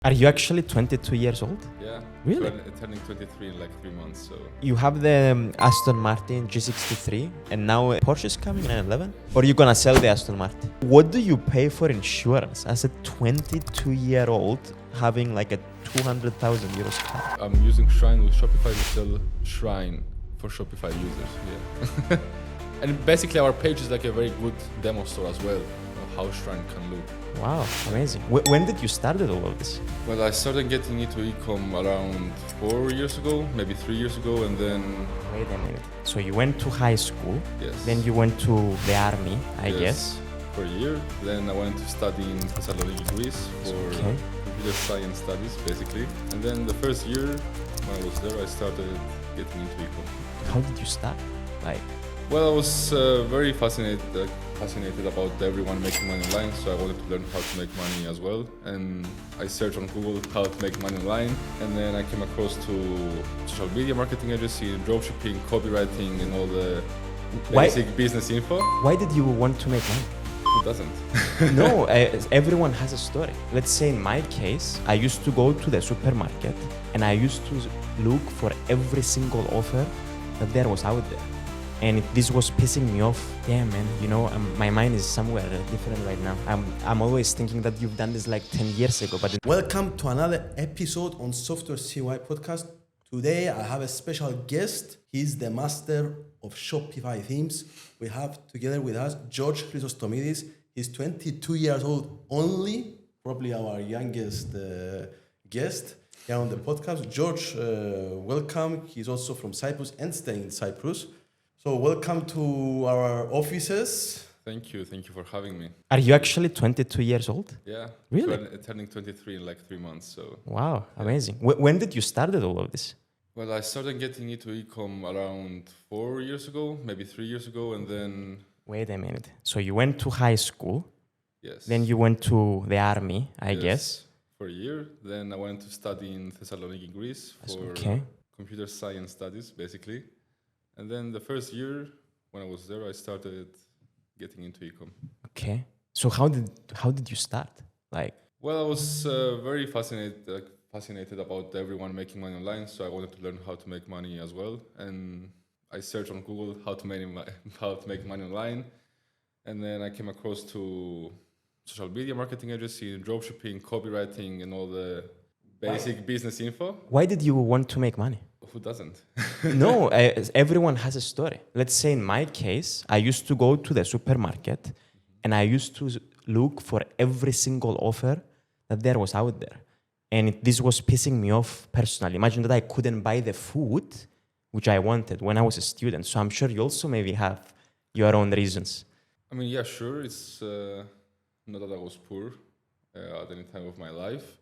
Are you actually 22 years old? Yeah. Really? Turning 23 in like 3 months, so... You have the Aston Martin G63 and now Porsche is coming in 11? Or are you gonna sell the Aston Martin? What do you pay for insurance as a 22-year-old having like a 200,000 euros car? I'm using Shrine with Shopify to sell Shrine for Shopify users, yeah. And basically our page is like a very good demo store as well of how Shrine can look. Wow, amazing. When did you start all of this? Well, I started getting into e-com around 4 years ago, maybe 3 years ago, and then... Wait a minute. So you went to high school, Yes. then you went to the army, I Yes, guess. for a year. Then I went to study in Thessaloniki, Greece for Okay. computer science studies, basically. And then the first year when I was there, I started getting into e-com. How did you start? Well, I was very fascinated about everyone making money online, so I wanted to learn how to make money as well. And I searched on Google how to make money online, and then I came across to social media marketing agency, dropshipping, copywriting, and all the basic business info. Why did you want to make money? Who doesn't? No, everyone has a story. Let's say in my case, I used to go to the supermarket and I used to look for every single offer that there was out there. And this was pissing me off. Damn, man, my mind is somewhere different right now. I'm always thinking that you've done this like 10 years ago, but... Welcome to another episode on SoftwareCy Podcast. Today I have a special guest. He's the master of Shopify themes. We have together with us George Chrysostomides. He's 22 years old only, probably our youngest guest here on the podcast. George, welcome. He's also from Cyprus and staying in Cyprus. So welcome to our offices. Thank you for having me. Are you actually 22 years old? Yeah. Really? Turning 23 in like 3 months, so... Wow, amazing. When did you start all of this? Well, I started getting into e-com around 4 years ago, maybe 3 years ago, and then... Wait a minute. So you went to high school, Yes. then you went to the army, I Yes, guess. for a year. Then I went to study in Thessaloniki, Greece for Okay. computer science studies, basically. And then the first year when I was there, I started getting into e-com. Okay. So how did you start? Well, I was very fascinated about everyone making money online, so I wanted to learn how to make money as well. And I searched on Google how to make money online. And then I came across to social media marketing agency, dropshipping, copywriting, and all the basic business info. Why did you want to make money? Who doesn't? No, everyone has a story. Let's say in my case, I used to go to the supermarket and I used to look for every single offer that there was out there. And this was pissing me off personally. Imagine that I couldn't buy the food which I wanted when I was a student. So I'm sure you also maybe have your own reasons. I mean, yeah, sure. It's not that I was poor at any time of my life.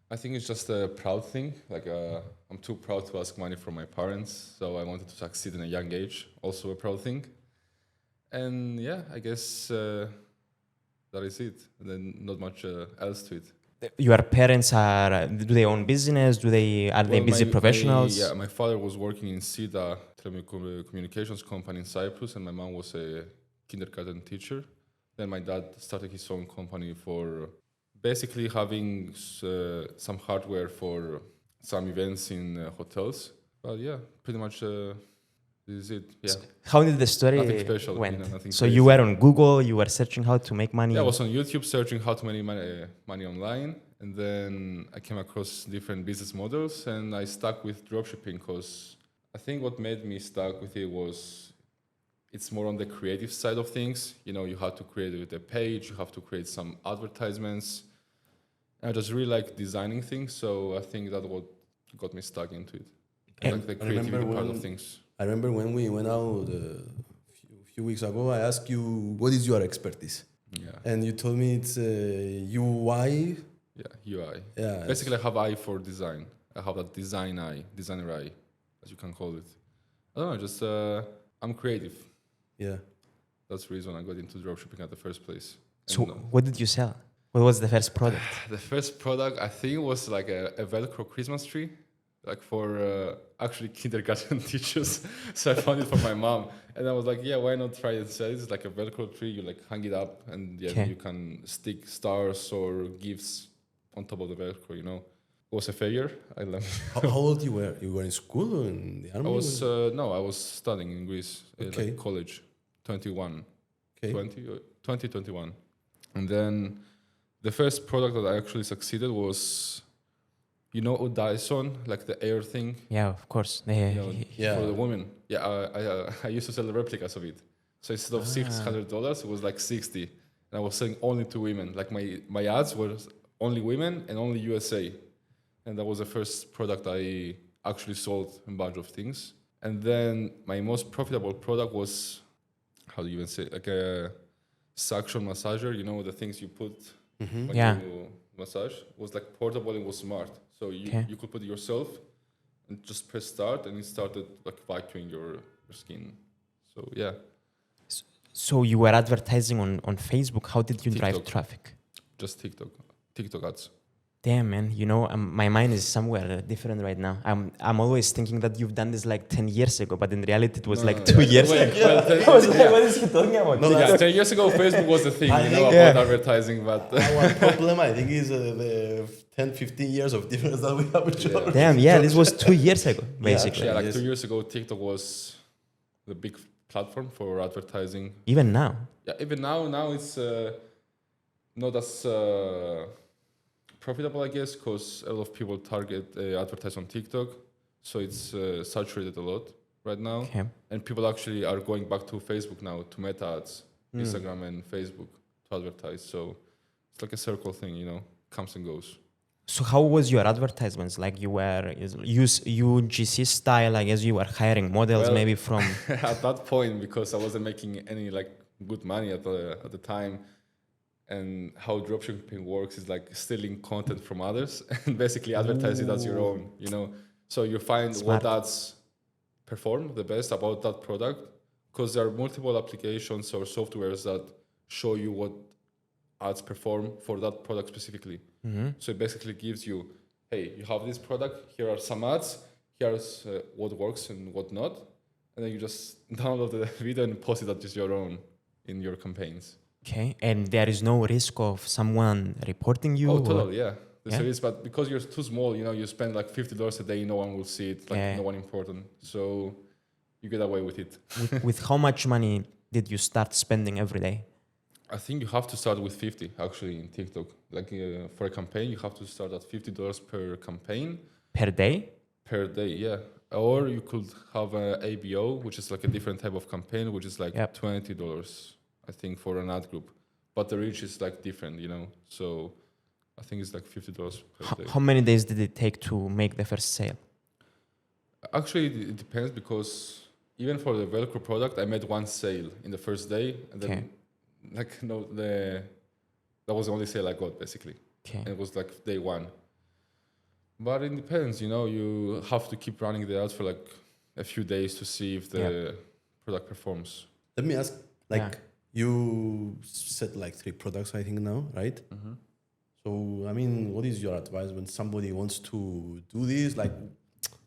I think it's just a proud thing. I'm too proud to ask money from my parents, so I wanted to succeed in a young age. Also a proud thing. And yeah, I guess that is it. And then not much else to it. Your parents do they own business? Are they busy professionals? My father was working in SIDA, telecommunications company in Cyprus, and my mom was a kindergarten teacher. Then my dad started his own company for basically having some hardware for some events in hotels. But yeah, pretty much this is it. Yeah. How did the story Nothing special, went? nothing So crazy. you were on Google, you were searching how to make money? Yeah, I was on YouTube searching how to make money online. And then I came across different business models and I stuck with dropshipping because I think what made me stuck with it was it's more on the creative side of things. You have to create a page, you have to create some advertisements. I just really like designing things, so I think that's what got me stuck into it. Like the creativity part of things. I remember when we went out a few weeks ago, I asked you, what is your expertise? Yeah. And you told me it's UI. Yeah, UI. Yeah. Basically, I have eye for design. I have that designer eye, as you can call it. I don't know, just I'm creative. Yeah. That's the reason I got into dropshipping at the first place. So what did you sell? What was the first product? The first product, I think, was like a Velcro Christmas tree, like for actually kindergarten teachers. So I found it for my mom. And I was like, yeah, why not try and sell it? It's like a Velcro tree, you like hang it up and you can stick stars or gifts on top of the Velcro, you know. It was a failure. I left. How old you were? You were in school or in the army? I was studying in Greece, Okay. like college, 21, Okay. 21. And then the first product that I actually succeeded was, you know, Dyson, like the air thing. Yeah, of course. You know, Yeah. for the women. Yeah, I used to sell the replicas of it. So instead of $600, it was like 60. And I was selling only to women. Like my ads were only women and only USA. And that was the first product I actually sold a bunch of things. And then my most profitable product was, how do you even say it? Like a suction massager, you know, the things you put when you massage. It was like portable, it was smart. So you could put it yourself and just press start and it started like vacuuming your skin. So yeah. So you were advertising on Facebook. How did you drive TikTok. traffic? Just TikTok ads. Damn, man. You know, my mind is somewhere different right now. I'm always thinking that you've done this like 10 years ago, but in reality it was like 2 years ago. I was like, what is he talking about? No, Yeah, 10 years ago, Facebook was the thing, about advertising, but Our problem, I think, is the 10, 15 years of difference that we have with George. Damn, yeah, this was 2 years ago, basically. yeah, like Yes. 2 years ago, TikTok was the big platform for advertising. Even now. Yeah, even now it's not as profitable, I guess, because a lot of people advertise on TikTok, so it's saturated a lot right now. Okay. And people actually are going back to Facebook now, to Meta ads, Instagram and Facebook to advertise. So it's like a circle thing, you know, comes and goes. So how was your advertisements? Like you were UGC style, I guess you were hiring models Well, maybe from... At that point, because I wasn't making any like good money at the time, and how dropshipping works is like stealing content from others and basically advertise it as your own, you know. So you find Smart. what ads perform the best about that product, because there are multiple applications or softwares that show you what ads perform for that product specifically. So it basically gives you, hey, you have this product, here are some ads, here's what works and what not, and then you just download the video and post it as your own in your campaigns. Okay, and there is no risk of someone reporting you? Oh, or- totally, yeah. Yeah? There is, but because you're too small, you know, you spend like $50 a day, no one will see it, like no one important. So you get away with it. with how much money did you start spending every day? I think you have to start with 50 actually in TikTok. Like for a campaign, you have to start at $50 per campaign. Per day? Per day, yeah. Or you could have an ABO, which is like a different type of campaign, which is like $20, I think, for an ad group. But the reach is like different, you know. So I think it's like $50 per day. How many days did it take to make the first sale? Actually, it depends, because even for the Velcro product, I made one sale in the first day, and then that was the only sale I got basically. Okay. And it was like day one. But it depends, you know. You have to keep running the ads for like a few days to see if the product performs. Let me ask, like, you said like 3 products, I think now, right? So, I mean, what is your advice when somebody wants to do this? Like,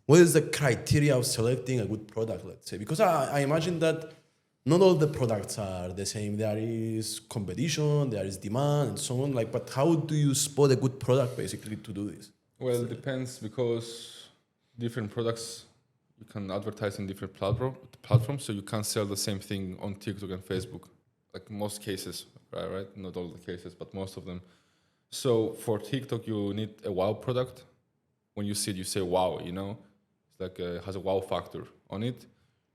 what is the criteria of selecting a good product, let's say? Because I imagine that not all the products are the same. There is competition, there is demand, and so on. Like, but how do you spot a good product, basically, to do this? Well, it depends, because different products you can advertise in different platforms, so you can't sell the same thing on TikTok and Facebook, like most cases, right? Not all the cases, but most of them. So for TikTok, you need a wow product. When you see it, you say wow, you know? It's like has a wow factor on it.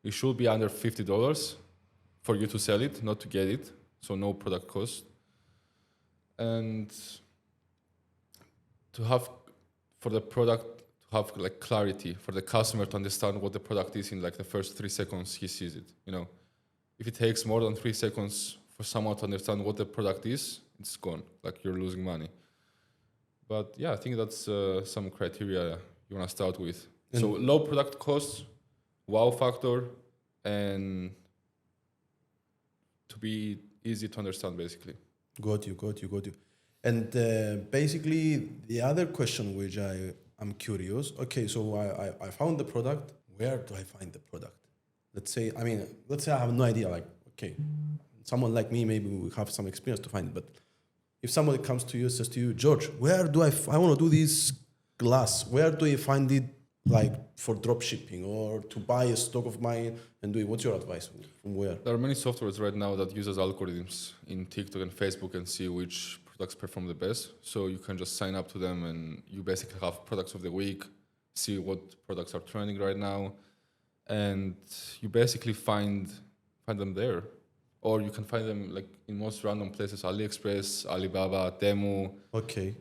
It should be under $50 for you to sell it, not to get it, so no product cost. And to have, for the product, to have like clarity for the customer to understand what the product is in like the first 3 seconds he sees it, you know. If it takes more than 3 seconds for someone to understand what the product is, it's gone, like you're losing money. But yeah, I think that's some criteria you want to start with. So low product cost, wow factor, and to be easy to understand, basically. Got you. And basically, the other question which I'm curious, okay, so I found the product. Where do I find the product? Let's say I have no idea, like, okay, someone like me, maybe we have some experience to find it, but if somebody comes to you, says to you, George, where do I want to do this glass? Where do you find it, like for drop shipping or to buy a stock of mine and do it? What's your advice? From where? There are many softwares right now that uses algorithms in TikTok and Facebook and see which products perform the best. So you can just sign up to them and you basically have products of the week, see what products are trending right now, and you basically find them there. Or you can find them like in most random places, AliExpress, Alibaba, Temu, Okay.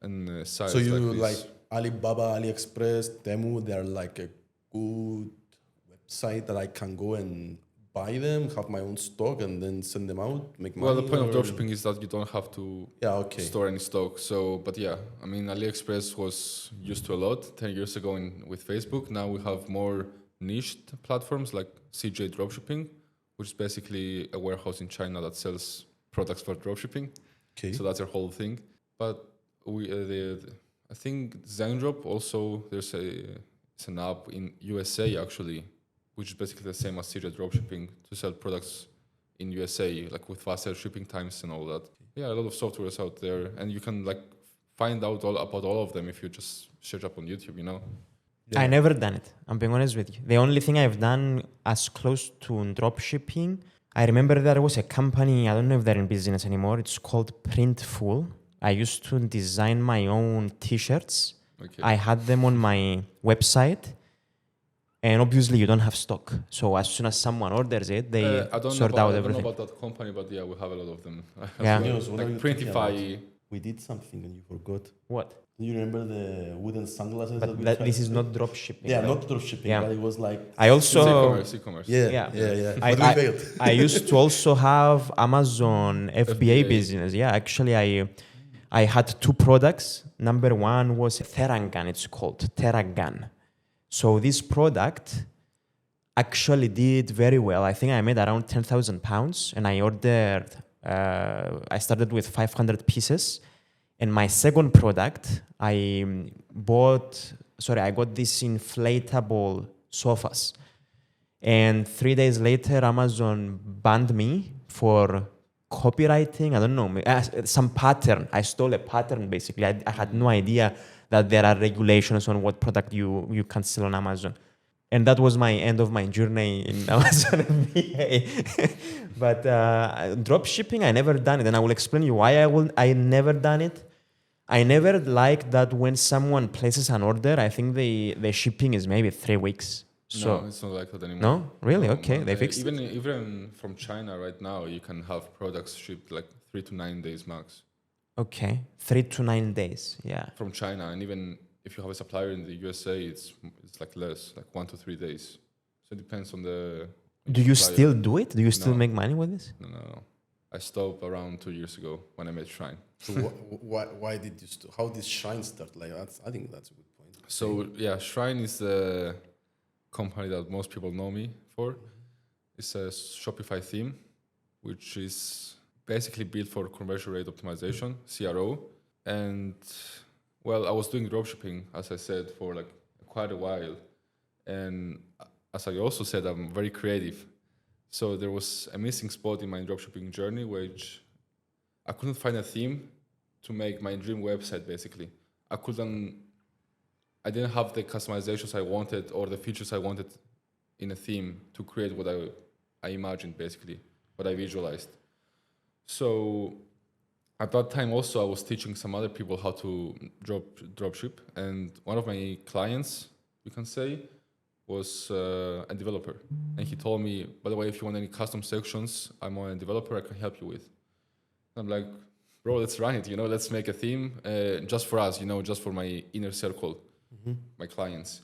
and sites So you like this. like Alibaba, AliExpress, Temu, they're like a good website that I can go and buy them, have my own stock, and then send them out, make money. Well, the point of or- dropshipping is that you don't have to Yeah, store any stock. So, but yeah, I mean, AliExpress was used to a lot 10 years ago with Facebook. Now we have more niched platforms like CJ Dropshipping, which is basically a warehouse in China that sells products for dropshipping. Okay. So that's our whole thing. But I think ZenDrop also, it's an app in USA actually, which is basically the same as CJ Dropshipping to sell products in USA, like with faster shipping times and all that. Yeah, a lot of softwares out there, and you can like find out all about all of them if you just search up on YouTube, you know? Yeah. I never done it. I'm being honest with you. The only thing I've done as close to drop shipping, I remember there was a company, I don't know if they're in business anymore. It's called Printful. I used to design my own t-shirts. Okay. I had them on my website. And obviously you don't have stock. So as soon as someone orders it, they I don't sort know out I don't everything. know about that company, but yeah, we have a lot of them. Yeah. Xenios, what are Like you talking Printify. We did something and you forgot. What? Do you remember the wooden sunglasses? But we that, tried this to is do? not drop shipping. Yeah, right? not drop shipping, Yeah. but it was like. I also... E-commerce. Yeah, Yeah. yeah. I, But we I, failed. I used to also have Amazon FBA FBA. business. Yeah, actually I had two products. Number one was Theragun, it's called Theragun. So this product actually did very well. I think I made around 10,000 pounds and I ordered, I started with 500 pieces. And my second product, I got these inflatable sofas. And 3 days later, Amazon banned me for copywriting. I don't know, some pattern. I stole a pattern, basically. I had no idea that there are regulations on what product you can sell on Amazon. And that was my end of my journey in Amazon FBA. But drop shipping, I never done it. And I will explain you why I never done it. I never liked that when someone places an order, I think the shipping is maybe 3 weeks. So No, it's not like that anymore. no? Really? Okay, man. they fixed even, it? Even from China right now, you can have products shipped like 3 to 9 days max Okay, 3 to 9 days, yeah. from China. And even if you have a supplier in the USA, it's like less, like 1 to 3 days. So it depends on the... Do you supplier. still do it? Do you still No. make money with this? No. I stopped around 2 years ago when I made Shrine. So why did you? How did Shine start? Like I think that's a good point. So yeah, Shrine is the company that most people know me for. It's a Shopify theme, which is basically built for conversion rate optimization, CRO. And well, I was doing dropshipping, as I said, for like quite a while. And as I also said, I'm very creative. So there was a missing spot in my dropshipping journey, which I couldn't find a theme to make my dream website, basically. I didn't have the customizations I wanted or the features I wanted in a theme to create what I imagined, basically, what I visualized. So at that time also, I was teaching some other people how to dropship. And one of my clients, you can say, was a developer. And he told me, by the way, if you want any custom sections, I'm a developer, I can help you with. I'm like, bro, let's run it, let's make a theme just for us, just for my inner circle, my clients.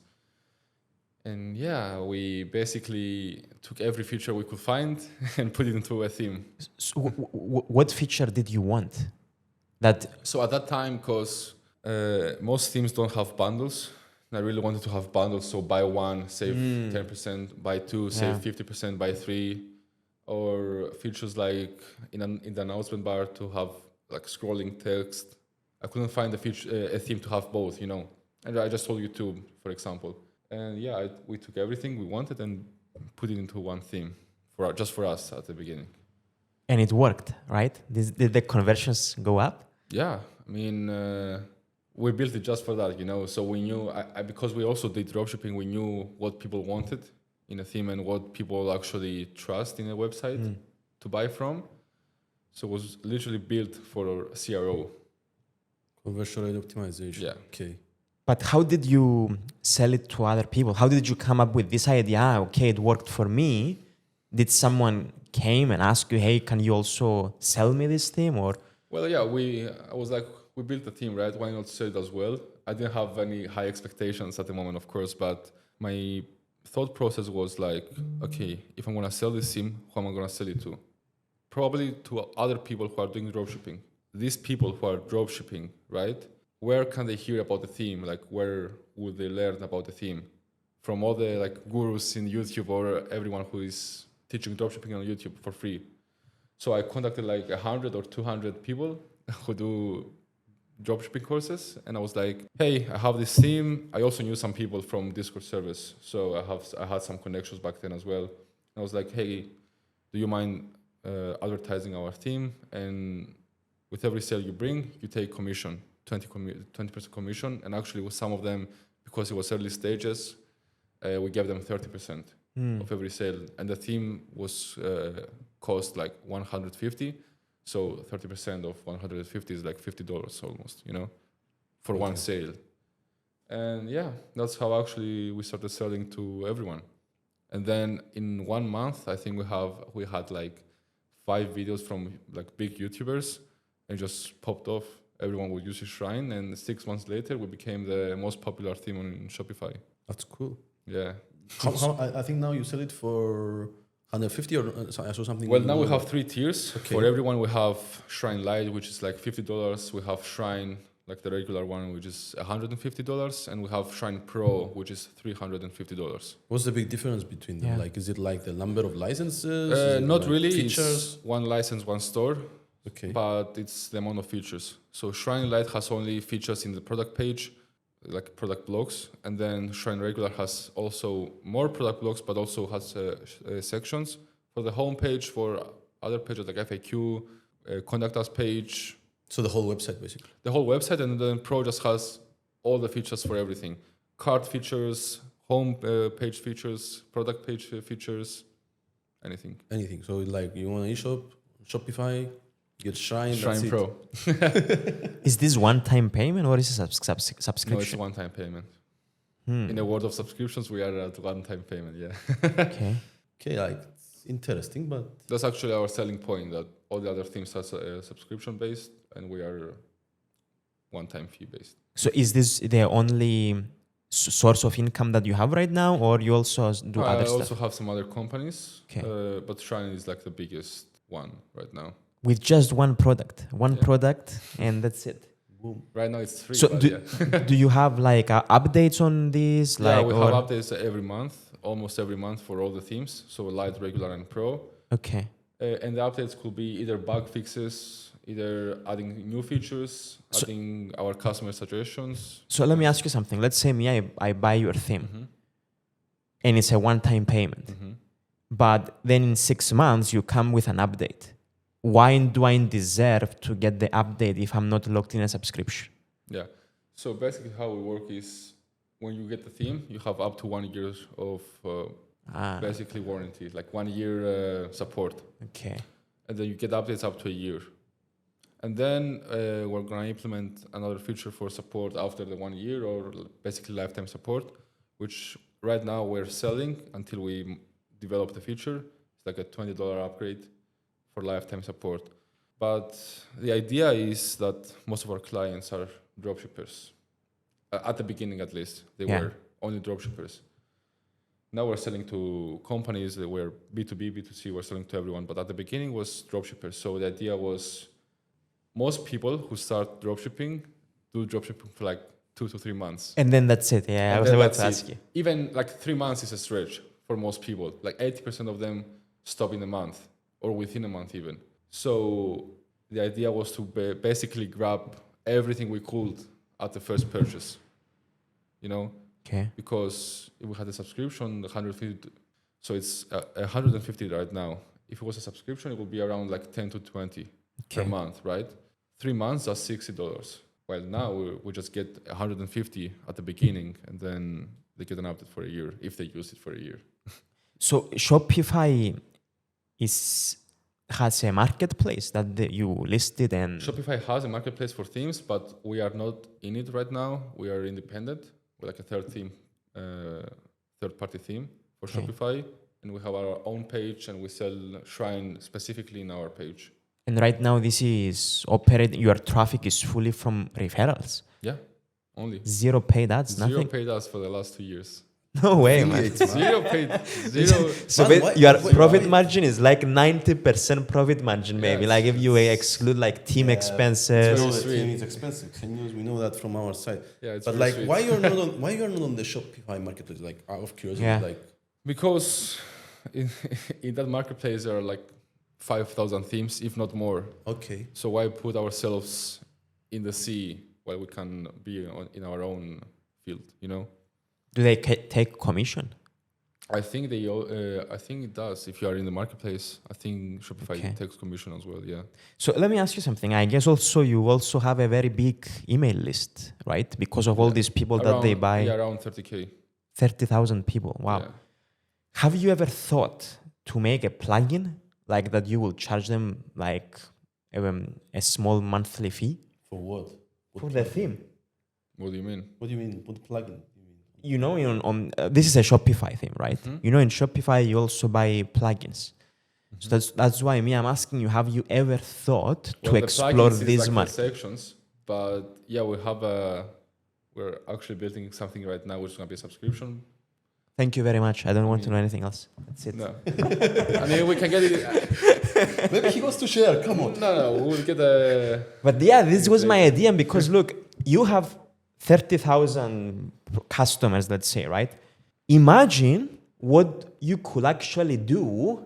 And yeah, we basically took every feature we could find and put it into a theme. So what feature did you want? So at that time, because most themes don't have bundles, and I really wanted to have bundles, so buy one, save 10%, buy two, save 50%, buy three, or features like in the announcement bar to have like scrolling text. I couldn't find a theme to have both, and I just told YouTube, for example. And yeah, we took everything we wanted and put it into one theme just for us at the beginning. And it worked, right? Did the conversions go up? Yeah, I mean, we built it just for that, So we knew, because we also did dropshipping, we knew what people wanted in a theme and what people actually trust in a website to buy from. So it was literally built for CRO. Conversion rate optimization. Yeah. Okay. But how did you sell it to other people? How did you come up with this idea? Okay, it worked for me. Did someone came and ask you, hey, can you also sell me this theme? Or Well, yeah, we built a team, right? Why not sell it as well? I didn't have any high expectations at the moment, of course, but my thought process was like, okay, if I'm going to sell this theme, who am I going to sell it to? Probably to other people who are doing dropshipping. These people who are dropshipping, right? Where can they hear about the theme? Like, where would they learn about the theme? From all the gurus in YouTube or everyone who is teaching dropshipping on YouTube for free. So I contacted 100 or 200 people who do dropshipping courses, and I was like, hey, I have this theme. I also knew some people from Discord service, so I had some connections back then as well. And I was like, hey, do you mind advertising our theme? And with every sale you bring, you take commission, 20% commission. And actually with some of them, because it was early stages, we gave them 30% of every sale. And the theme was cost $150. So 30% of 150 is $50 almost, for one sale. And yeah, that's how actually we started selling to everyone. And then in 1 month, I think we had 5 videos from big YouTubers, and just popped off. Everyone would use Shrine, and 6 months later, we became the most popular theme on Shopify. That's cool. Yeah. I think now you sell it for 150 or I saw something. Well, now we have 3 tiers. Okay. For everyone, we have Shrine Lite, which is $50. We have Shrine, the regular one, which is $150, and we have Shrine Pro, which is $350. What's the big difference between them? Yeah. Is it the number of licenses? Not really. Features? It's one license, one store. Okay. But it's the amount of features. So Shrine Lite has only features in the product page, product blocks, and then Shrine Regular has also more product blocks, but also has sections for the home page, for other pages like FAQ, contact us page. So the whole website, basically. The whole website, and then Pro just has all the features for everything. Cart features, home page features, product page features, anything. Anything. So you want an eShop, Shopify, get Shrine, Shrine that's Pro. is this one-time payment or is it subscription? No, it's a one-time payment. In a world of subscriptions, we are at one-time payment, yeah. Okay. Okay, it's interesting, but... That's actually our selling point, that all the other themes are subscription-based, and we are one-time fee-based. So is this the only source of income that you have right now, or you also do other I stuff? also have some other companies, Okay. But Shrine is the biggest one right now. With just one product, and that's it. Boom. Right now it's free. So but do you have updates on this? Yeah, we have updates every month, almost every month for all the themes. So Light, Regular, and Pro. Okay. And the updates could be either bug fixes, either adding new features, adding our customer suggestions. So let me ask you something. Let's say I buy your theme, and it's a one-time payment. But then in 6 months, you come with an update. Why do I deserve to get the update if I'm not locked in a subscription? Yeah. So basically how we work is when you get the theme, you have up to 1 year of basically warranty, 1 year support. Okay. And then you get updates up to a year. And then we're going to implement another feature for support after the 1 year, or basically lifetime support, which right now we're selling until we develop the feature. It's a $20 upgrade for lifetime support. But the idea is that most of our clients are dropshippers. At the beginning, at least, they were only dropshippers. Now we're selling to companies that were B2B, B2C, we're selling to everyone. But at the beginning was dropshippers. So the idea was most people who start dropshipping do dropshipping for 2 to 3 months. And then that's it. Yeah, I was about to ask you. Even 3 months is a stretch for most people. 80% of them stop in a month, or within a month even. So the idea was to basically grab everything we could at the first purchase, Okay. Because if we had a subscription, 150, so it's 150 right now. if it was a subscription, it would be around like 10 to 20 per month, right? 3 months, that's $60. While now we just get 150 at the beginning, and then they get an update for a year if they use it for a year. So Shopify has a marketplace that you listed, and Shopify has a marketplace for themes, but we are not in it right now. We are independent. We're like a third-party theme for Shopify, and we have our own page, and we sell Shrine specifically in our page. And right now this is operating, your traffic is fully from referrals. Yeah, only. Zero paid ads, nothing? Zero paid ads for the last 2 years. No way, man. Zero paid, zero. So your profit margin is like 90% profit margin, maybe. Like if you exclude like team expenses. We know the team is expensive. We know that from our side. Yeah, it's but very like, sweet. why you're not on the Shopify marketplace? Like, out of curiosity, like. Because in that marketplace there are like 5,000 themes, if not more. Okay. So why put ourselves in the sea while we can be in our own field, you know? Do they take commission? I think I think it does. If you are in the marketplace, I think Shopify takes commission as well. Yeah. So let me ask you something. I guess you also have a very big email list, right? Because of all these people that they buy. Yeah, around 30K. 30,000 people. Wow. Yeah. Have you ever thought to make a plugin like that you will charge them like a small monthly fee? For what? For the theme. What do you mean? What do you mean? What plugin? You know, this is a Shopify theme, right? Mm-hmm. You know, in Shopify, you also buy plugins. Mm-hmm. So that's why I'm asking you, have you ever thought to explore these markets? Sections, but yeah, we're actually building something right now, which is going to be a subscription. Thank you very much. I don't want to know anything else. That's it. No. I mean, we can get it. Maybe he wants to share. Come on. No, we'll get a... But yeah, this was my idea because look, you have 30,000 customers, let's say, right? Imagine what you could actually do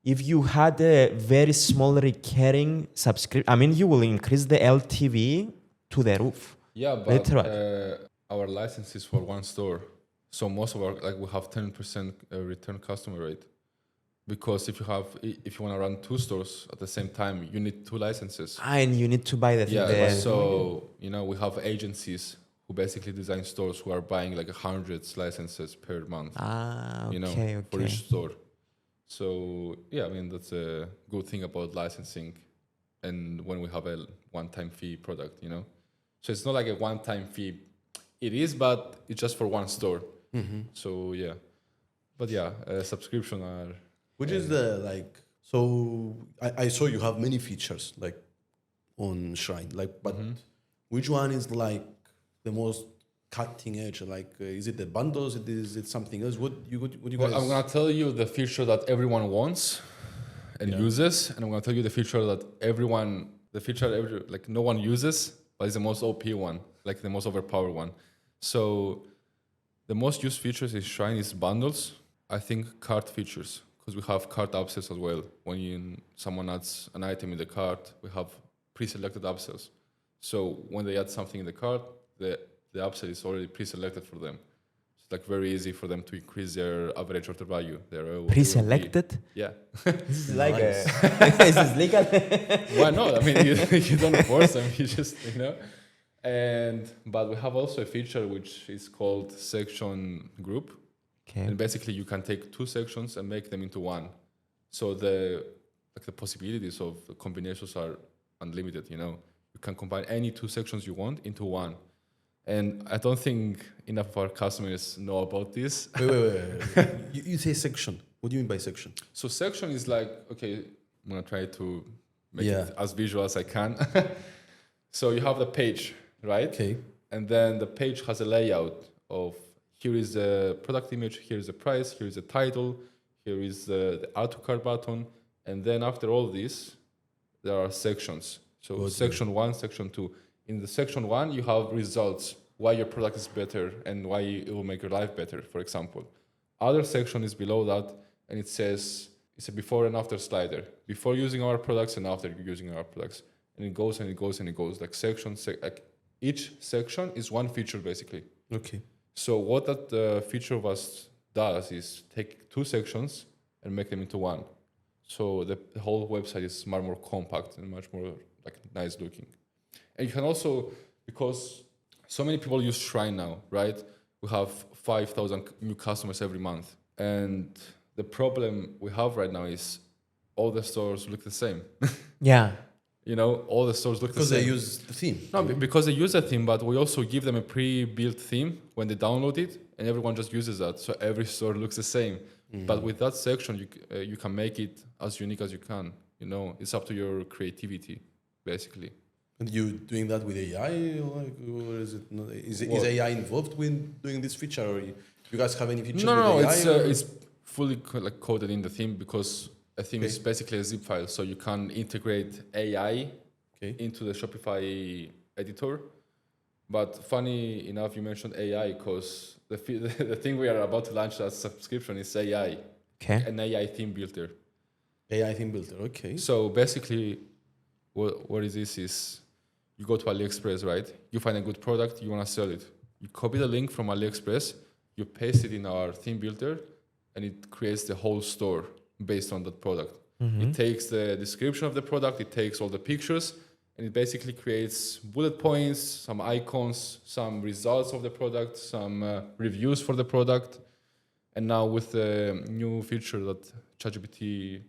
if you had a very small recurring subscription. I mean, you will increase the LTV to the roof. Yeah, but our license is for one store. So most of our, we have 10% return customer rate. Because if you want to run 2 stores at the same time, you need 2 licenses. And you need to buy the thing. Yeah, so, we have agencies who basically design stores who are buying like 100 licenses per month. For each store. So, yeah, I mean, that's a good thing about licensing. And when we have a one-time fee product, So it's not like a one-time fee. It is, but it's just for one store. Mm-hmm. So, yeah. But yeah, subscription are... Which is the, so I saw you have many features, on Shrine, but which one is, the most cutting edge? Is it the bundles? Is it something else? What you guys... I'm going to tell you the feature that everyone wants and uses, and I'm going to tell you the feature that no one uses, but is the most OP one, the most overpowered one. So the most used features in Shrine is bundles. I think cart features, because we have cart upsells as well. When someone adds an item in the cart, we have pre-selected upsells. So when they add something in the cart, the upsell is already pre-selected for them. It's very easy for them to increase their average order value. Pre-selected? Yeah. This is is this legal? Why not? I mean, you don't force them. You just, But we have also a feature which is called section group. Okay. And basically you can take 2 sections and make them into one. So the possibilities of the combinations are unlimited, You can combine any 2 sections you want into one. And I don't think enough of our customers know about this. Wait. You say section. What do you mean by section? So section is okay, I'm going to try to make it as visual as I can. So you have the page, right? Okay. And then the page has a layout of here is the product image, here is the price, here is the title, here is the add to cart button. And then after all this, there are sections. So section 1, section 2. In the section 1, you have results, why your product is better and why it will make your life better, for example. Other section is below that, and it says, it's a before and after slider. Before using our products and after using our products. And it goes and it goes and it goes. Each section is one feature, basically. Okay. So what that feature of us does is take 2 sections and make them into one. So the whole website is much more compact and much more like nice looking. And you can also, because so many people use Shrine now, right? We have 5,000 new customers every month. And the problem we have right now is all the stores look the same. Yeah. You know, all the stores look Because the same. they use the theme. No, because they use a theme, but we also give them a pre-built theme when they download it, and everyone just uses that. So every store looks the same. But with that section, you can make it as unique as you can. You know, it's up to your creativity, basically. And you doing that with AI, or is it not, is AI involved with doing this feature, or you guys have any feature? No, with AI, it's fully coded in the theme, because a theme is basically a zip file, so you can integrate AI into the Shopify editor. But funny enough, you mentioned AI, because the thing we are about to launch as subscription is AI, an AI theme builder. AI theme builder, okay. So basically, what is this is, you go to AliExpress, right? You find a good product, you want to sell it. You copy the link from AliExpress, you paste it in our theme builder, and it creates the whole store based on that product. It takes the description of the product, it takes all the pictures, and it basically creates bullet points, some icons, some results of the product, some reviews for the product. And now with the new feature that ChatGPT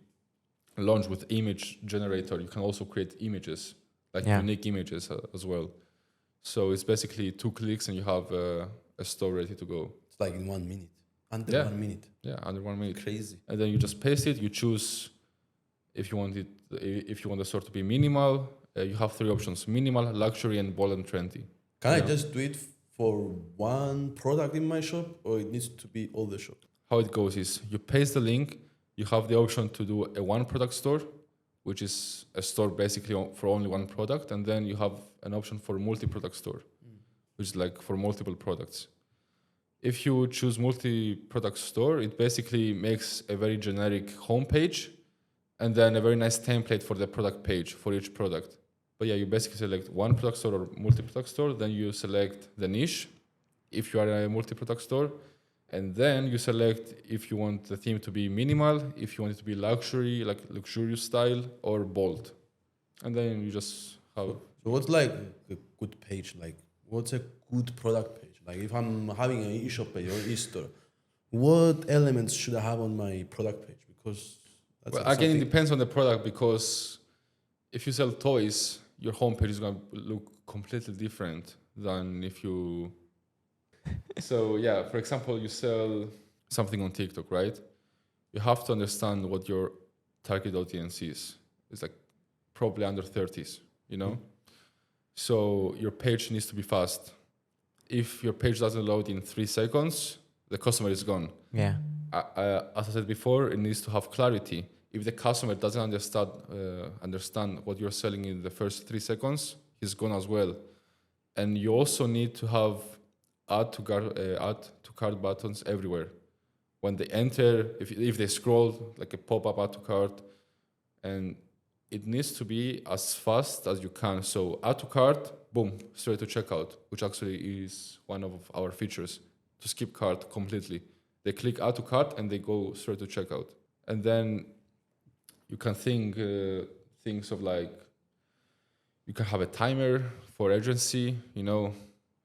launched with image generator, you can also create images, unique images as well. So it's basically 2 clicks and you have a store ready to go. It's like in 1 minute. Under 1 minute. Yeah, under 1 minute. Crazy. And then you just paste it. You choose if you want the store to be minimal. You have 3 options: minimal, luxury, and bold and trendy. Can I just do it for one product in my shop, or it needs to be all the shop? How it goes is, you paste the link. You have the option to do a one product store, which is a store basically for only one product, and then you have an option for multi-product store, which is like for multiple products. If you choose multi-product store, it basically makes a very generic homepage and then a very nice template for the product page for each product. But yeah, you basically select one product store or multi-product store, then you select the niche if you are a multi-product store, and then you select if you want the theme to be minimal, if you want it to be luxury, like luxurious style, or bold. And then you just have... So what's like a good page? Like, what's a good product page? Like, if I'm having an e-shop page or e-store, what elements should I have on my product page? Because that's again, it depends on the product, because if you sell toys, your homepage is going to look completely different than if you... So yeah, for example, you sell something on TikTok, right? You have to understand what your target audience is. It's like probably under 30s, you know? So your page needs to be fast. If your page doesn't load in 3 seconds, the customer is gone. Yeah. As I said before, it needs to have clarity. If the customer doesn't understand what you're selling in the first 3 seconds, he's gone as well. And you also need to have add to cart buttons everywhere. When they enter, if they scroll, like a pop-up add to cart, and it needs to be as fast as you can. So add to cart, boom, straight to checkout, which actually is one of our features, to skip cart completely. They click add to cart and they go straight to checkout. And then you can think things of like, you can have a timer for urgency, you know,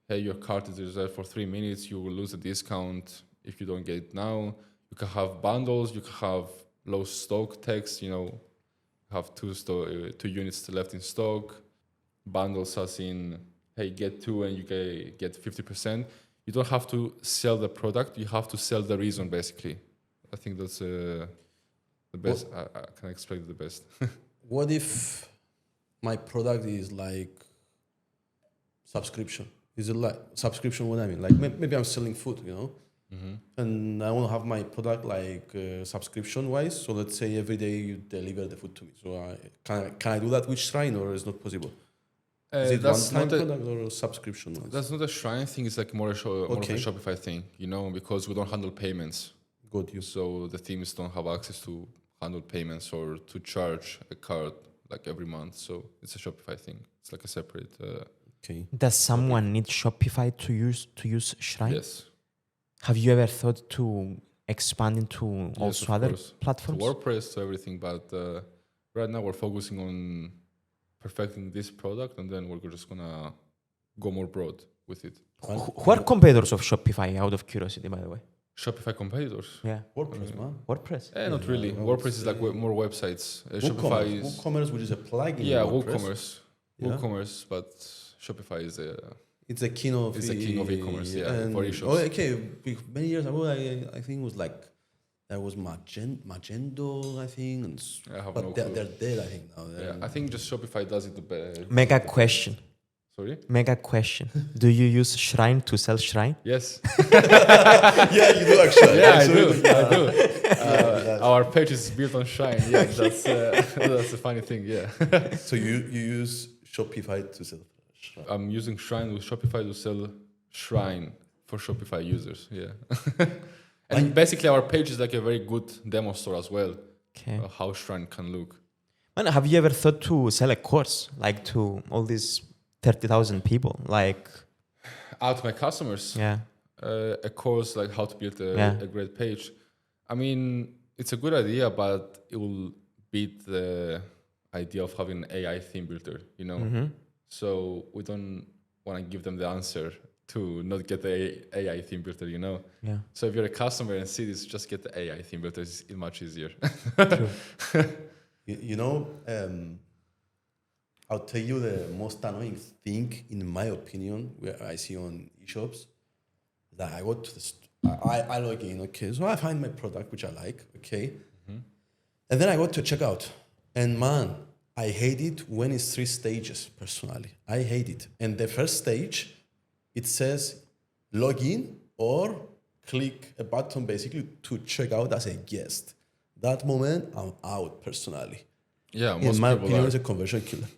hey, your cart is reserved for 3 minutes, you will lose a discount if you don't get it now. You can have bundles, you can have low stock text, you know, have 2 units left in stock. Bundles as in, hey, get 2 and you get 50%. You don't have to sell the product, you have to sell the reason, basically. I think that's the best. I can explain it the best. What if my product is like subscription? Is it like subscription? What I mean, like maybe I'm selling food, you know, and I want to have my product like subscription wise. So let's say every day you deliver the food to me. So can I do that with Shrine, or is not possible? Is it one-time product or a subscription wise? That's not a Shrine thing. It's like more of a Shopify thing, you know, because we don't handle payments. Got you. So the teams don't have access to handle payments or to charge a card like every month. So it's a Shopify thing. It's like a separate. Okay. Does someone need Shopify to use Shrine? Yes. Have you ever thought to expand into also of other course. platforms? To WordPress, to everything, but right now we're focusing on perfecting this product, and then we're just gonna go more broad with it. Who are competitors of Shopify, out of curiosity, by the way? Shopify competitors? Yeah. WordPress, man. WordPress? Not really. I would WordPress is like more websites. Shopify WooCommerce. is WooCommerce, which is a plugin. yeah, in WordPress. WooCommerce. Yeah. WooCommerce, but Shopify is It's the king of e-commerce, yeah, and- for e-shops. Oh, okay. Many years ago, I think it was like there was Magento, I think, I have but no they're clue. dead. I think now. Yeah, I think just Shopify does it the best. Mega question. Sorry? Mega question. Do you use Shrine to sell Shrine? Yes. Yeah, you do actually. Yeah, I Absolutely. do. Our page is built on Shine. Yeah, that's a funny thing. Yeah. So you use Shopify to sell. I'm using Shrine with Shopify to sell Shrine for Shopify users. Yeah. And basically, our page is like a very good demo store as well. Okay. How Shrine can look. Man, have you ever thought to sell a course like to all these 30,000 people? Like, Out to my customers. yeah. A course like how to build Yeah. a great page. I mean, it's a good idea, but it will beat the idea of having an AI theme builder, you know? Mm-hmm. So we don't want to give them the answer to not get the AI theme builder, you know? Yeah. So if you're a customer and see this, just get the AI theme builder. It's much easier. True. You know, I'll tell you the most annoying thing, in my opinion, where I see on eShops, that I go to the I log in, okay, so I find my product, which I like, okay, and then I go to checkout, and man, I hate it when it's 3 stages, personally. I hate it. And the first stage, it says log in or click a button basically to check out as a guest. That moment, I'm out personally. Yeah, most In my people opinion, are. it's a conversion killer.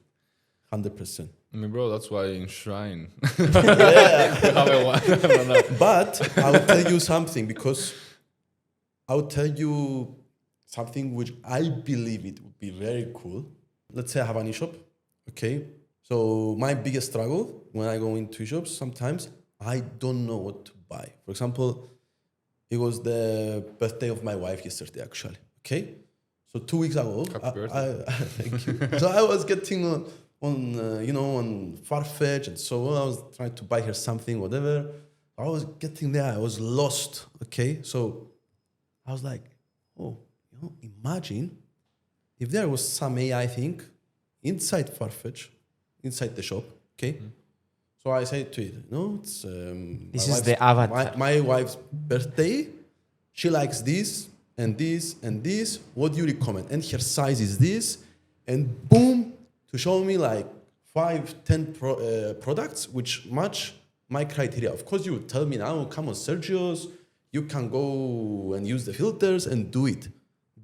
100%. I mean, bro, that's why in Shrine. We have a one. But I'll tell you something, because I'll tell you something which I believe it would be very cool. Let's say I have an e-shop, okay? So my biggest struggle when I go into e-shops, sometimes I don't know what to buy. For example, it was the birthday of my wife yesterday, actually, okay? So 2 weeks ago, Happy birthday. thank you. So I was getting on Farfetch and so on. I was trying to buy her something, whatever. I was getting there. I was lost, okay? So I was like, oh, imagine if there was some AI thing inside Farfetch, inside the shop, okay? So I said to it, it's This is the avatar. my wife's birthday. She likes this and this and this. What do you recommend? And her size is this. And boom, to show me like 5-10 products which match my criteria. Of course, you would tell me now, come on, Sergios, you can go and use the filters and do it.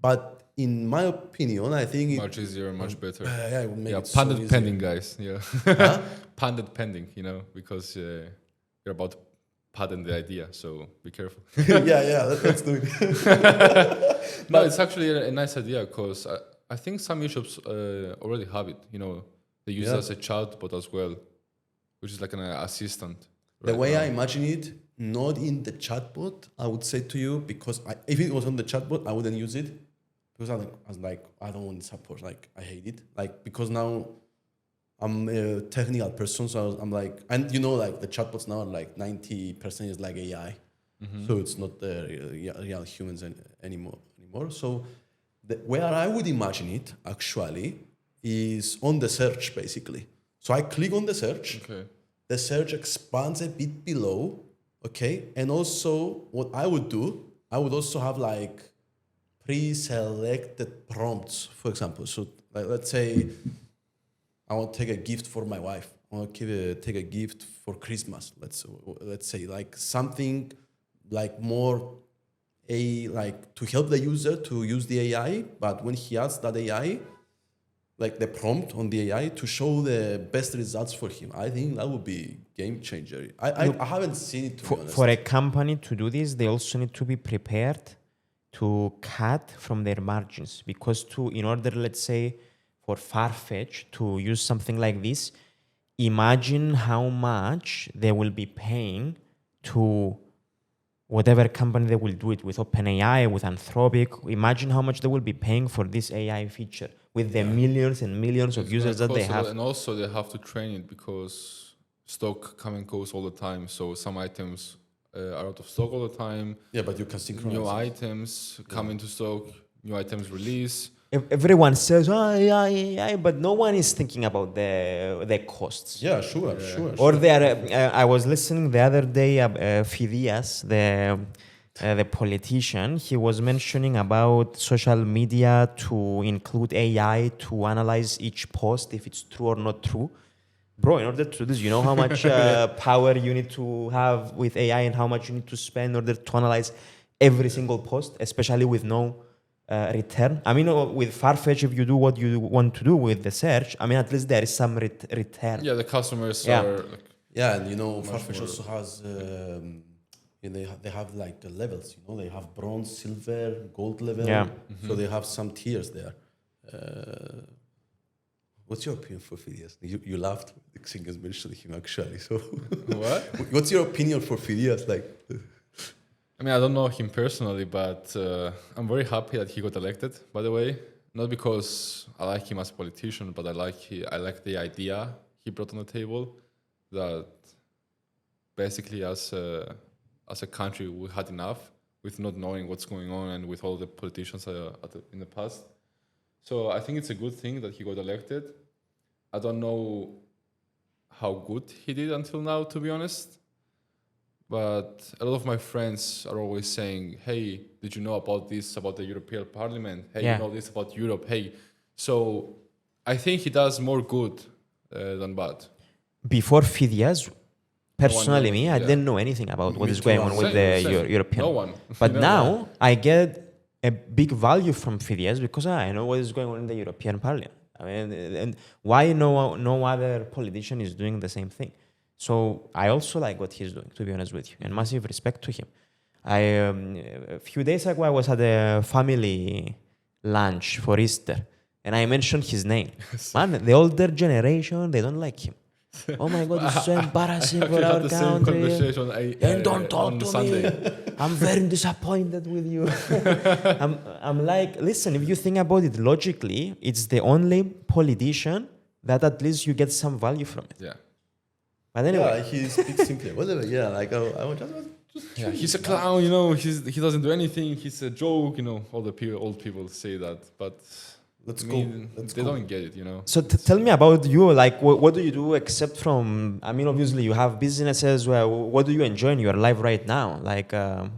But in my opinion, I think Much easier, much better. yeah, it would make Yeah, it so pandit easy. pending, guys. Yeah. Huh? Pandit pending, because you're about to patent the idea, so be careful. yeah, let's do it. No, it's actually a nice idea, because I think some e-shops already have it. They use it as a chatbot as well, which is like an assistant. The right way now. I imagine it, not in the chatbot, I would say to you, because if it was on the chatbot, I wouldn't use it. Because I was like, I don't want support. Like, I hate it. Like, because now I'm a technical person, so I'm like, and like the chatbots now are like 90% is like AI. So it's not the real humans anymore. So where I would imagine it actually is on the search, basically. So I click on the search. Okay. The search expands a bit below, okay? And also what I would do, I would also have like pre-selected prompts, for example. So like, let's say I want to take a gift for my wife. I want to take a gift for Christmas. Let's say like something like more like to help the user to use the AI, but when he adds that AI, like the prompt on the AI to show the best results for him. I think that would be game changer. I haven't seen it, to be honest. For a company to do this, they also need to be prepared to cut from their margins, because in order, let's say, for Farfetch to use something like this, imagine how much they will be paying to whatever company they will do it with, OpenAI, with Anthropic. Imagine how much they will be paying for this AI feature with the millions and millions of It's users gonna that they cost a lot, have. and also they have to train it because stock come and goes all the time. So some items are out of stock all the time. Yeah, but you can synchronize. New it. items come into stock. New items release. Everyone says, oh, AI, but no one is thinking about the costs. Yeah, sure. Or they are, I was listening the other day, Phidias, the politician, he was mentioning about social media to include AI to analyze each post if it's true or not true. Bro, in order to do this, you know how much power you need to have with AI and how much you need to spend in order to analyze every single post, especially with no return. I mean, with Farfetch, if you do what you want to do with the search, I mean, at least there is some return. Yeah, the customers Yeah. are and Farfetch also has, they have like the levels. They have bronze, silver, gold level. Yeah. So they have some tiers there. What's your opinion for Phidias? You laughed. Xenios mentioned him actually. So what? What's your opinion for Phidias? Like. I mean, I don't know him personally, but I'm very happy that he got elected, by the way. Not because I like him as a politician, but I like the idea he brought on the table that basically as a country we had enough with not knowing what's going on and with all the politicians in the past. So I think it's a good thing that he got elected. I don't know how good he did until now, to be honest. But a lot of my friends are always saying, hey, did you know about this, about the European Parliament? Hey, you know this about Europe? Hey. So I think he does more good than bad. Before Phidias, personally, I didn't know anything about what is going on with the European. No one. But now I get a big value from Phidias because I know what is going on in the European Parliament. I mean, and why no other politician is doing the same thing? So I also like what he's doing, to be honest with you, and massive respect to him. A few days ago, I was at a family lunch for Easter, and I mentioned his name. Man, the older generation, they don't like him. Oh my God, it's so embarrassing for our the same country. conversation And don't talk to Sunday. me. I'm very disappointed with you. I'm like, listen, if you think about it logically, it's the only politician that at least you get some value from it. Yeah. But anyway. Yeah, he speaks simply. Whatever. Yeah, like I just Yeah, he's a clown, he doesn't do anything, he's a joke, all the old people say that, but they don't get it, So tell me about you, like what do you do except from, I mean, obviously you have businesses, what do you enjoy in your life right now? Like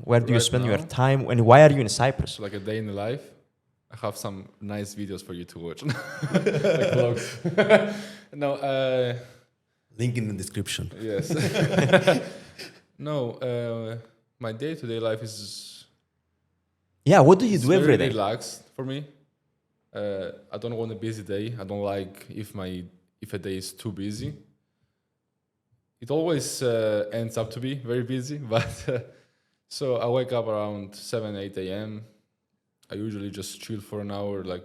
where do you spend your time and why are you in Cyprus? So like a day in the life, I have some nice videos for you to watch, like vlogs. No, link in the description. Yes. No, my day-to-day life is... Yeah, what do you do every day? Very relaxed for me. I don't want a busy day. I don't like if a day is too busy. It always ends up to be very busy, but so I wake up around 7, 8 a.m. I usually just chill for an hour, like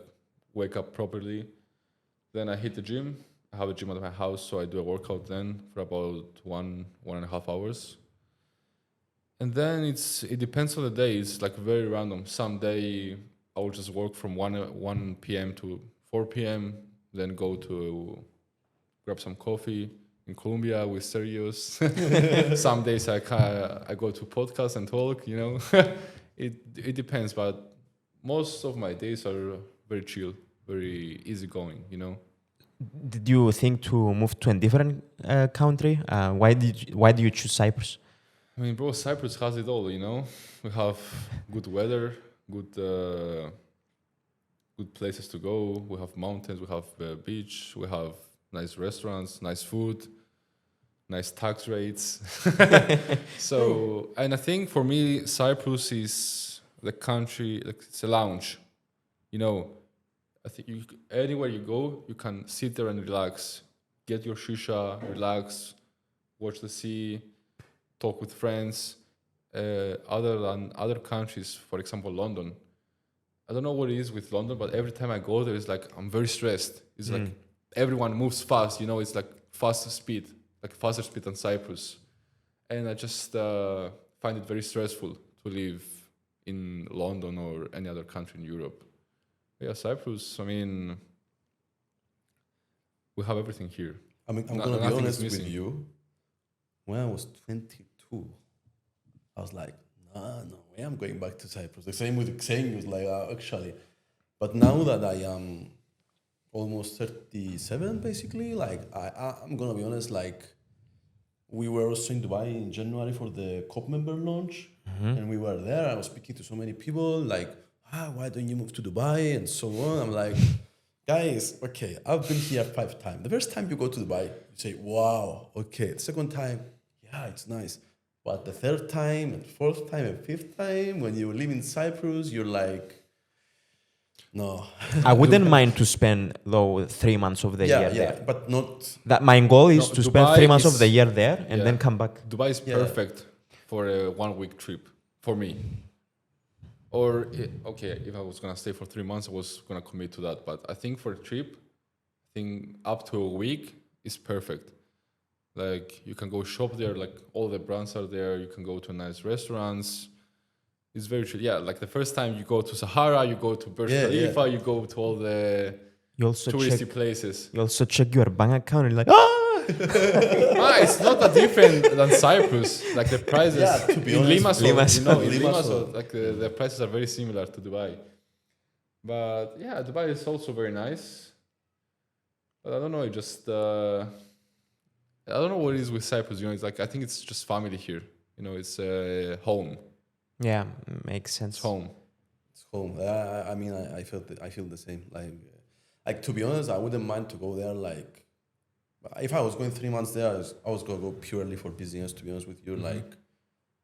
wake up properly. Then I hit the gym. I have a gym at my house, so I do a workout then for about 1.5 hours. And then it depends on the day. It's like very random. Some day I will just work from 1 p.m. to 4 p.m., then go to grab some coffee in Colombia with Sergios. Some days I go to podcasts and talk, It depends, but most of my days are very chill, very easygoing, Did you think to move to a different country? Why do you choose Cyprus? I mean, bro, Cyprus has it all, We have good weather, good places to go. We have mountains, we have beach, we have nice restaurants, nice food, nice tax rates. So, and I think for me, Cyprus is the country, like it's a lounge, I think anywhere you go, you can sit there and relax, get your shisha, relax, watch the sea, talk with friends. Other than other countries, for example, London. I don't know what it is with London, but every time I go there, it's like I'm very stressed. It's like everyone moves fast, It's like faster speed than Cyprus. And I just find it very stressful to live in London or any other country in Europe. Yeah, Cyprus, I mean, we have everything here. I mean, I'm gonna be honest with you. When I was 22, I was like, no way, I'm going back to Cyprus. The same with Xenios, like actually. But now that I am almost 37, basically, like I'm gonna be honest, like we were also in Dubai in January for the COP member launch, and we were there. I was speaking to so many people, like, why don't you move to Dubai and so on. I'm like, guys, okay, I've been here 5 times. The first time you go to Dubai, you say, wow, okay. The second time, yeah, it's nice. But the third time and fourth time and fifth time, when you live in Cyprus, you're like, no. I wouldn't mind to spend though 3 months of the year there. But not. That my goal is to spend Dubai 3 months of the year there and then come back. Dubai is perfect for a 1-week trip for me. Or okay, if I was gonna stay for 3 months, I was gonna commit to that. But I think for a trip, I think up to a week is perfect. Like you can go shop there, like all the brands are there. You can go to nice restaurants. It's very chill. Yeah, like the first time you go to Sahara, you go to Burj Khalifa, you go to all the touristy places. You also check your bank account and you're like, It's not that different than Cyprus. Like the prices to be in honest, Limassol, in Limassol. Limassol, like the prices are very similar to Dubai. But yeah, Dubai is also very nice. But I don't know, I don't know what it is with Cyprus. It's like I think it's just family here. It's home. yeah, makes sense. It's home. It's home. I mean, I feel the same. Like to be honest, I wouldn't mind to go there. Like, if I was going 3 months there, I was gonna go purely for business. To be honest with you, like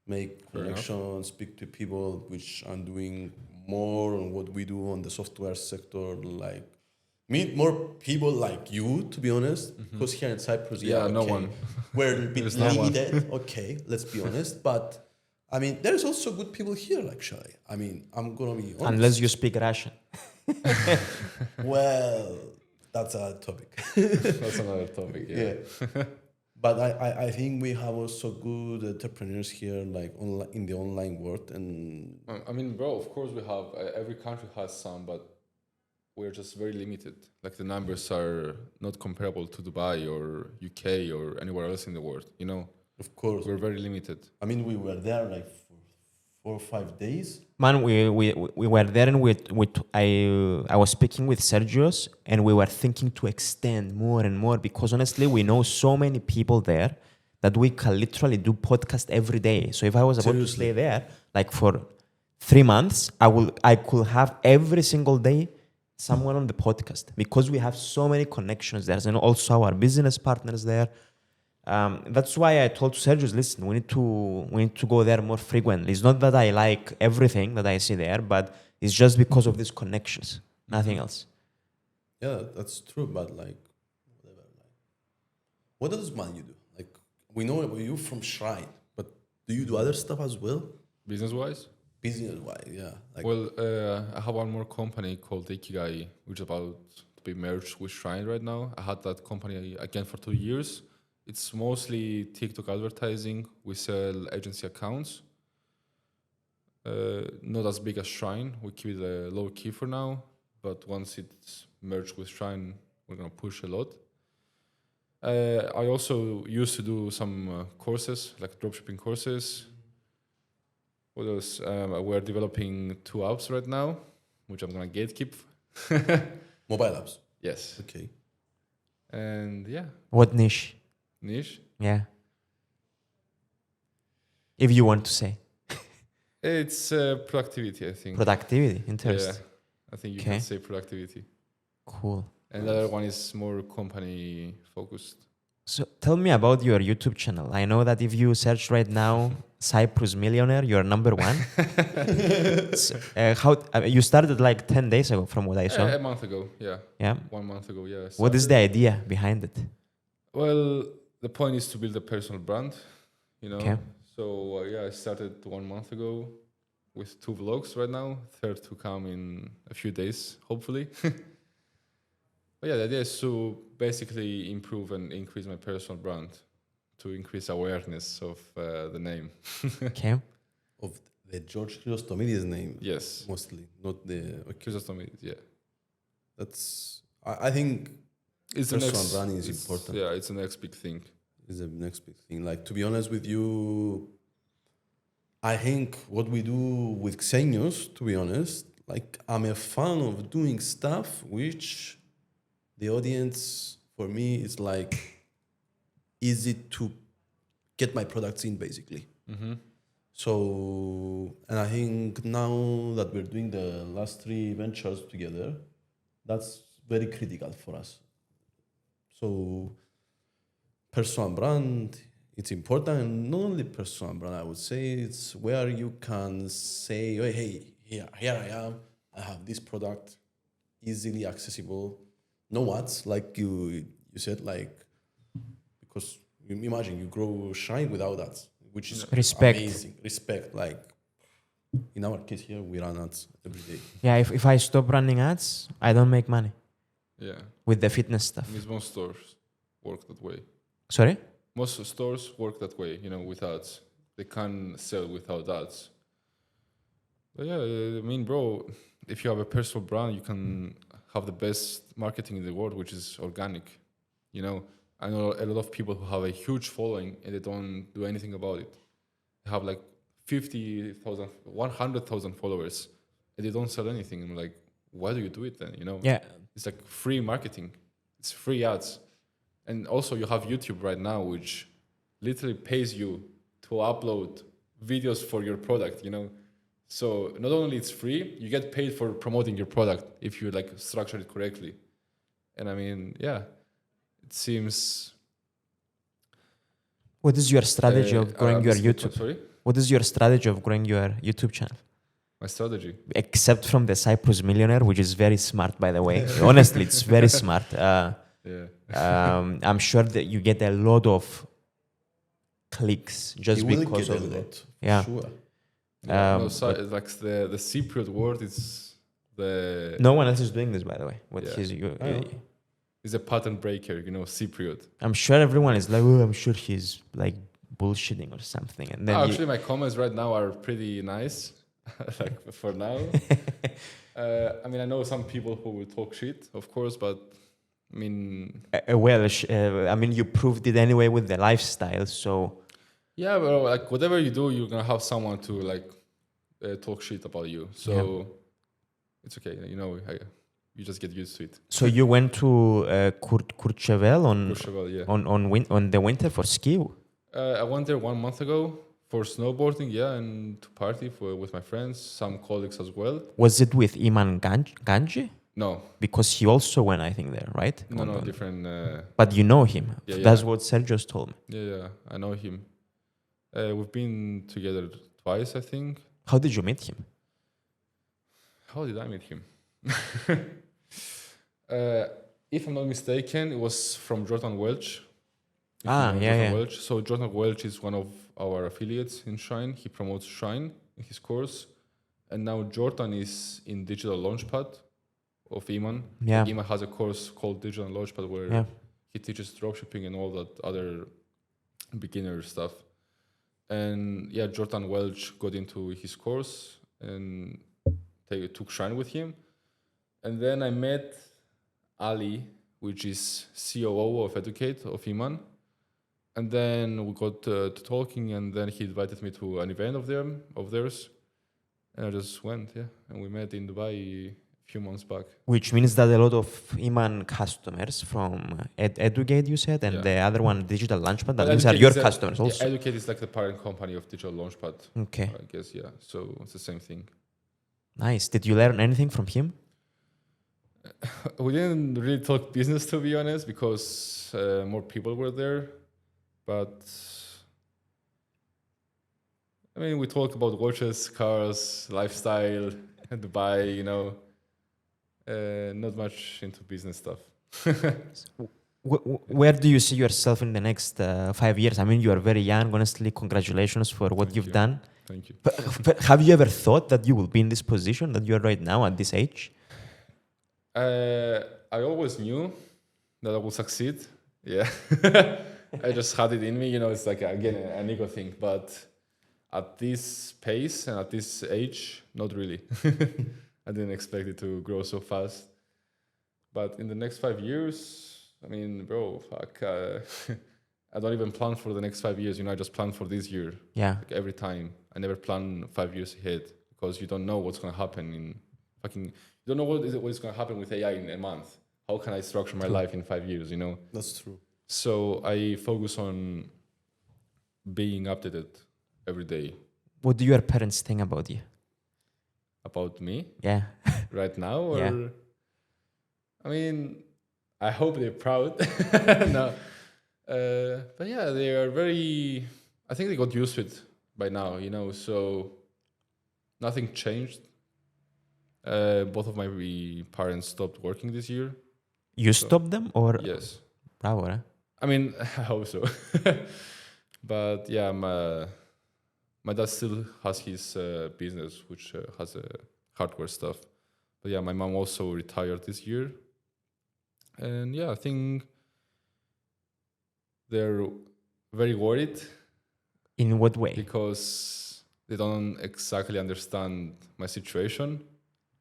make connections, speak to people, which I'm doing more on what we do on the software sector. Like meet more people like you. To be honest, because here in Cyprus, no one. We're a bit no one. limited. Okay, let's be honest, but. I mean, there's also good people here, actually. I mean, I'm going to be honest. Unless you speak Russian. Well, that's a topic. That's another topic, yeah. But I think we have also good entrepreneurs here, like in the online world. And I mean, bro, of course we have, every country has some, but we're just very limited. Like the numbers are not comparable to Dubai or UK or anywhere else in the world, Of course. We're very limited. I mean, we were there like for 4 or 5 days. Man, we were there and I was speaking with Sergios and we were thinking to extend more and more because honestly, we know so many people there that we can literally do podcast every day. So if I was about to stay there, like for 3 months, I could have every single day someone on the podcast because we have so many connections there and also our business partners there. That's why I told Sergios, listen, we need to go there more frequently. It's not that I like everything that I see there, but it's just because of these connections, nothing else. Yeah, that's true. But like, whatever. Like, what does you do? Like, we know you from Shrine, but do you do other stuff as well? Business-wise? Business-wise, yeah. Like, well, I have one more company called Ikigai, which is about to be merged with Shrine right now. I had that company again for 2 years. It's mostly TikTok advertising. We sell agency accounts. Not as big as Shrine. We keep it low key for now. But once it's merged with Shrine, we're going to push a lot. I also used to do some courses, like dropshipping courses. What else? We're developing 2 apps right now, which I'm going to gatekeep. Mobile apps? Yes. Okay. And yeah. What niche? Niche? Yeah. If you want to say. It's productivity, I think. Productivity, interesting. Yeah, I think you can say productivity. Cool. And the other one is more company focused. So tell me about your YouTube channel. I know that if you search right now, Cyprus Millionaire, you're number 1. So, you started like 10 days ago from what I saw. A month ago, yeah. Yeah? 1 month ago, yeah. What is the idea behind it? Well, the point is to build a personal brand, Okay. So I started 1 month ago with 2 vlogs right now. Third to come in a few days, hopefully. But yeah, the idea is to basically improve and increase my personal brand, to increase awareness of the name. Okay. Of the George Chrysostomides name. Yes. Mostly, not the. Okay. Chrysostomides, yeah. That's. I think It's the personal next. branding is it's- important. Yeah, it's the next big thing. Is the next big thing. Like, to be honest with you, I think what we do with Xenios, to be honest, like, I'm a fan of doing stuff which the audience, for me, is like easy to get my products in, basically. Mm-hmm. So, and I think now that we're doing the last 3 ventures together, that's very critical for us. So, personal brand, it's important. And not only personal brand, I would say it's where you can say, oh, hey, here I am. I have this product, easily accessible. No ads, like you said, like, because you imagine you grow Shine without ads, which is Respect. amazing. Respect, like in our case here, we run ads every day. Yeah, if I stop running ads, I don't make money Yeah. with the fitness stuff. Means most stores work that way. Sorry? Most stores work that way, with ads. They can't sell without ads. But yeah, I mean, bro, if you have a personal brand, you can have the best marketing in the world, which is organic. I know a lot of people who have a huge following and they don't do anything about it. They have like 50,000, 100,000 followers and they don't sell anything. I'm like, why do you do it then? Yeah. It's like free marketing. It's free ads. And also you have YouTube right now, which literally pays you to upload videos for your product, So not only it's free, you get paid for promoting your product if you like structure it correctly. And I mean, yeah, it seems. What is your strategy of growing your YouTube? Sorry? What is your strategy of growing your YouTube channel? My strategy. Except from the Cyprus Millionaire, which is very smart, by the way. Honestly, it's very smart. Yeah. I'm sure that you get a lot of clicks just You will because get of a the. lot, Yeah. sure. It's like the Cypriot word. It's the. No one else is doing this, by the way. What Yeah. he's, It's a pattern breaker, Cypriot. I'm sure everyone is like, oh, I'm sure he's like bullshitting or something. And then Actually, my comments right now are pretty nice, like for now. I mean, I know some people who will talk shit, of course, but I mean. I mean, you proved it anyway with the lifestyle, so. Yeah, well, like whatever you do, you're gonna have someone to like talk shit about you. So it's okay, you just get used to it. So you went to Courchevel Courchevel, yeah. on the winter for ski? I went there 1 month ago for snowboarding, yeah, and to party with my friends, some colleagues as well. Was it with Iman Ganji? No. Because he also went, I think, there, right? No, different. But you know him. Yeah, That's what Sergios told me. Yeah, I know him. We've been together twice, I think. How did you meet him? How did I meet him? If I'm not mistaken, it was from Jordan Welch. Welch. So Jordan Welch is one of our affiliates in Shine. He promotes Shine in his course. And now Jordan is in Digital Launchpad of Iman. Yeah. Iman has a course called Digital Launchpad where he teaches dropshipping and all that other beginner stuff. And yeah, Jordan Welch got into his course and took Shine with him. And then I met Ali, which is COO of Educate of Iman. And then we got to talking, and then he invited me to an event of theirs. And I just went, and we met in Dubai a few months back. Which means that a lot of Iman customers from Educate, you said, and the other one, Digital Launchpad, that means are your customers also. Educate is like the parent company of Digital Launchpad. Okay. I guess, yeah. So it's the same thing. Nice. Did you learn anything from him? We didn't really talk business, to be honest, because more people were there. But I mean, we talked about watches, cars, lifestyle, Dubai, not much into business stuff. Where do you see yourself in the next 5 years? I mean, you are very young. Honestly, congratulations for what you've done. Thank you. But have you ever thought that you will be in this position that you are right now at this age? I always knew that I would succeed. Yeah. I just had it in me, it's like, again, an ego thing. But at this pace and at this age, not really. I didn't expect it to grow so fast. But in the next 5 years, I mean, bro, fuck. I don't even plan for the next 5 years. I just plan for this year. Yeah. Like every time. I never plan 5 years ahead because you don't know what's going to happen you don't know what is going to happen with AI in a month. How can I structure my life in 5 years, That's true. So I focus on being updated every day. What do your parents think about you? About me? Yeah. Right now? Or Yeah. I mean, I hope they're proud. No. But yeah, they are I think they got used to it by now, so nothing changed. Both of my parents stopped working this year. You stopped them or? Yes. Bravo, eh? I mean, I hope so. But yeah, my dad still has his business, which has hardware stuff. But yeah, my mom also retired this year. And yeah, I think they're very worried. In what way? Because they don't exactly understand my situation.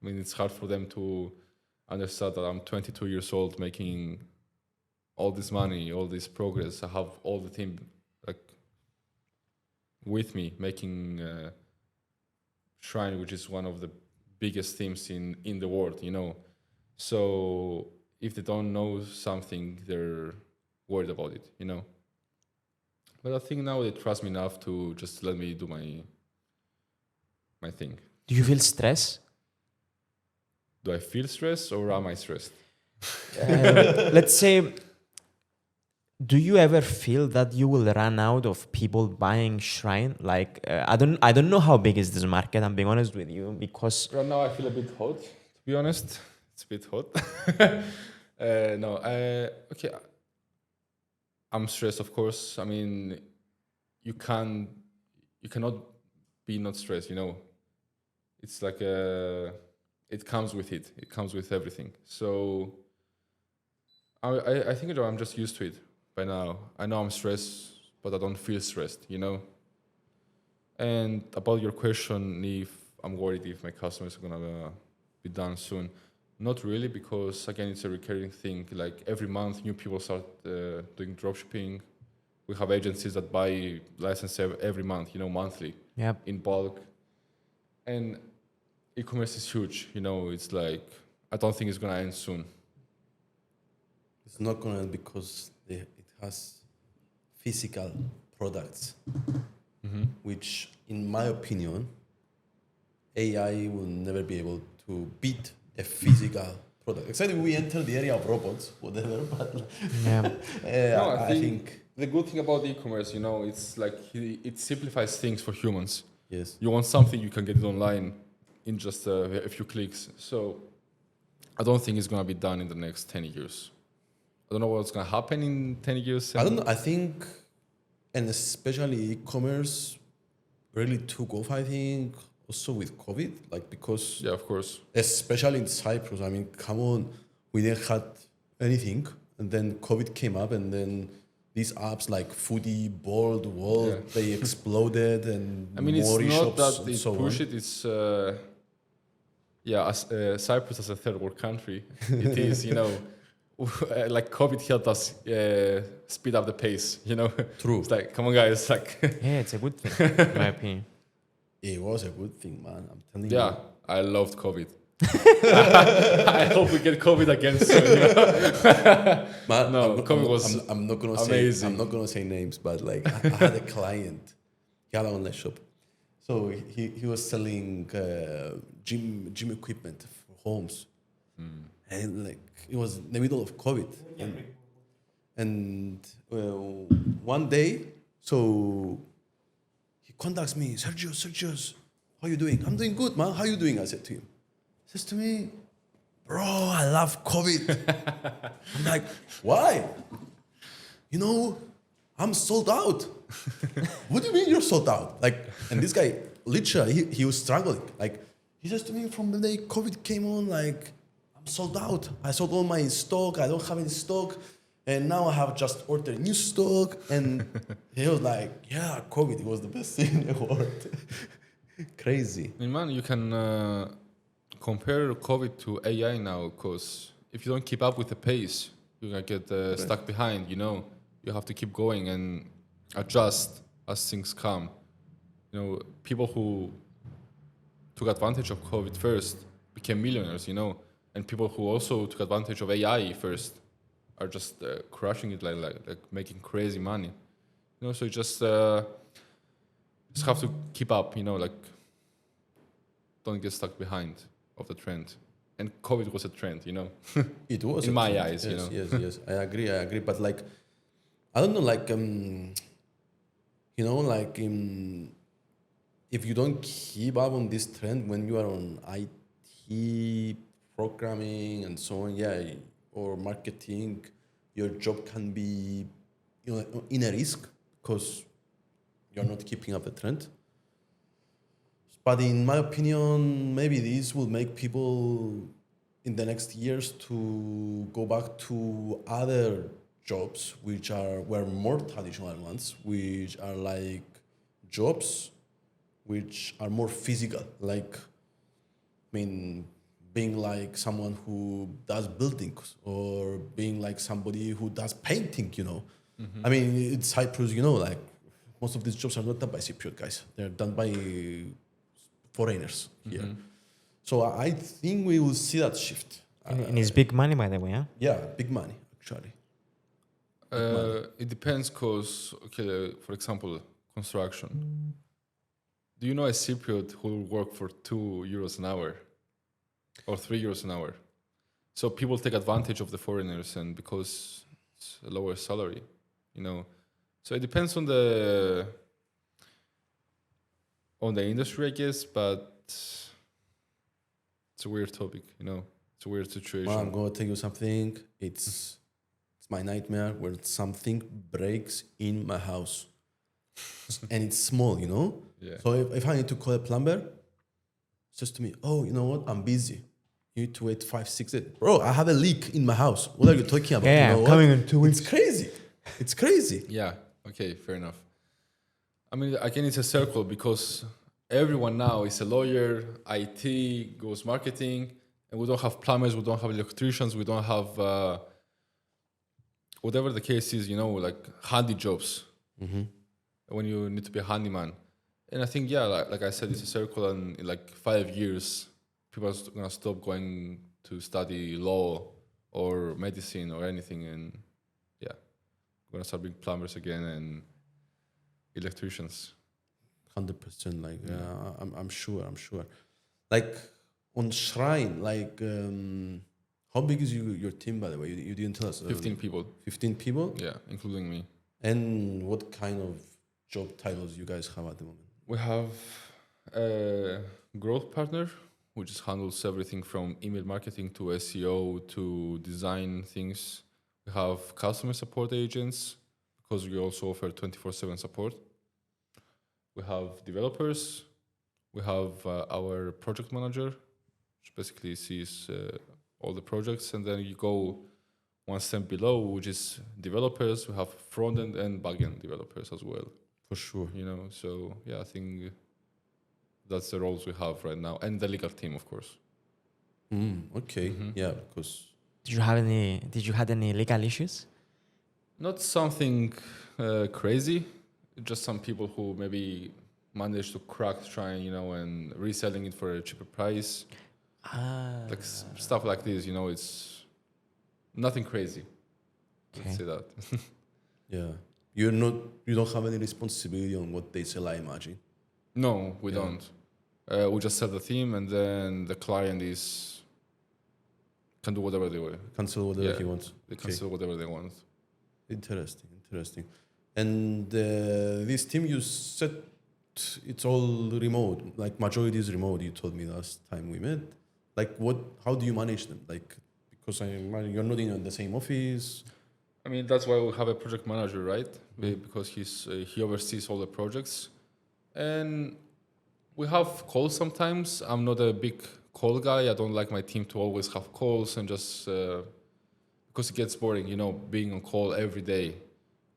I mean, it's hard for them to understand that I'm 22 years old making all this money, all this progress. I have all the team with me making Shrine, which is one of the biggest teams in the world, So if they don't know something, they're worried about it, But I think now they trust me enough to just let me do my thing. Do you feel stress? Do I feel stressed or am I stressed? Let's say, do you ever feel that you will run out of people buying Shrine? Like, I don't know how big is this market. I'm being honest with you because Right now I feel a bit hot, to be honest. It's a bit hot. Okay. I'm stressed, of course. I mean, you cannot be not stressed, It's like it comes with it. It comes with everything. So I think I'm just used to it by now. I know I'm stressed, but I don't feel stressed, And about your question, if I'm worried if my customers are gonna be done soon, not really, because again, it's a recurring thing. Like every month, new people start doing dropshipping. We have agencies that buy licenses every month, monthly, in bulk. And e-commerce is huge, It's like I don't think it's gonna end soon. It's not going to end because it has physical products, which, in my opinion, AI will never be able to beat a physical product. Except if we enter the area of robots, whatever. But I think the good thing about e-commerce, it's like it simplifies things for humans. yes, You want something, you can get it online in just a few clicks. So I don't think it's going to be done in the next 10 years. I don't know what's going to happen in 10 years. I don't know. I think, and especially e-commerce really took off, I think, also with COVID, because Yeah, of course. especially in Cyprus, I mean, come on, we didn't have anything, and then COVID came up, and then these apps like Foodie, Bold, World, they exploded, and I mean, it's more not shops that and they so push on. it. It's Cyprus as a third world country, it is. Like COVID helped us speed up the pace. True. It's like, come on, guys. Like, yeah, it's a good thing, in my opinion. It was a good thing, man. I'm telling yeah, you. I loved COVID. I hope we get COVID again soon. Man, No, COVID was I'm not gonna amazing. say I'm not gonna say names, but like I had a client, he had an online shop, so he was selling gym equipment for homes, and like it was in the middle of COVID, and one day, so he contacts me, Sergios, how you doing? I'm doing good, man. How you doing? I said to him. He says to me, bro, I love COVID. I'm like, why? I'm sold out. What do you mean you're sold out? Like, and this guy, literally, he was struggling. Like, he says to me, from the day COVID came on, like, I'm sold out. I sold all my stock. I don't have any stock. And now I have just ordered new stock. And he was like, yeah, COVID was the best thing in the world. Crazy. I mean, man, you can compare COVID to AI now, because if you don't keep up with the pace, you're going to get stuck behind, you know. You have to keep going and adjust as things come. You know, people who took advantage of COVID first became millionaires, you know, and people who also took advantage of AI first are just crushing it, like making crazy money. You know, so you just have to keep up, you know, like don't get stuck behind of the trend. And COVID was a trend, you know. It was in a my trend. eyes, you know. Yes. I agree. But like, I don't know, like, you know, like, if you don't keep up on this trend when you are on IT programming and so on, or marketing, your job can be, you know, in a risk because you're not keeping up the trend. But in my opinion, maybe this will make people in the next years to go back to other jobs which were more traditional ones, which are like jobs which are more physical, like, I mean, being like someone who does buildings or being like somebody who does painting, you know. I mean, in Cyprus, you know, like most of these jobs are not done by Cypriot guys. They're done by foreigners here. So I think we will see that shift. And it's big money, by the way, huh? Yeah, big money, actually. It depends, because, okay, for example, construction. Do you know a Cypriot who will work for €2 an hour or €3 an hour? So people take advantage of the foreigners, and because it's a lower salary, you know. So it depends on the industry, I guess, but it's a weird topic, you know. It's a weird situation. Well, I'm going to tell you something. It's my nightmare when something breaks in my house. And it's small, you know? Yeah. So if I need to call a plumber, says to me, oh, you know what? I'm busy. You need to wait 5, 6 days. Bro, I have a leak in my house. What are you talking about? Yeah, you know coming what? in 2 weeks. It's crazy. It's crazy. Yeah, okay, fair enough. I mean, again, it's a circle, because everyone now is a lawyer, IT, goes marketing, and we don't have plumbers, we don't have electricians, we don't have whatever the case is, you know, like handy jobs when you need to be a handyman. And I think, yeah, like I said, it's a circle, and in like 5 years, people are going to stop going to study law or medicine or anything, and yeah, we're going to start being plumbers again and electricians. 100%. Like, I'm sure. Like, on Shrine, like, how big is your team, by the way? You didn't tell us. 15 people. 15 people? Yeah, including me. And what kind of job titles you guys have at the moment? We have a growth partner, who just handles everything from email marketing to SEO to design things. We have customer support agents, because we also offer 24/7 support. We have developers. We have our project manager, which basically sees all the projects. And then you go one step below, which is developers. We have front-end and back-end developers as well. For sure. You know, so yeah, I think that's the roles we have right now, and the legal team, of course. Okay. Yeah, because Did you had any legal issues? Not something crazy, just some people who maybe managed to crack Shrine, you know, and reselling it for a cheaper price. Like stuff like this, you know, it's nothing crazy. Let's say that. yeah, you don't have any responsibility on what they sell, I imagine. No, we don't. We just set the theme, and then the client can do whatever they want. Cancel whatever he wants. They cancel whatever they want. Interesting. And this team, you said it's all remote, like majority is remote. You told me last time we met. Like, how do you manage them? Like, because you're not in the same office. I mean, that's why we have a project manager, right? Because he oversees all the projects. And we have calls sometimes. I'm not a big call guy. I don't like my team to always have calls and just because it gets boring, being on call every day,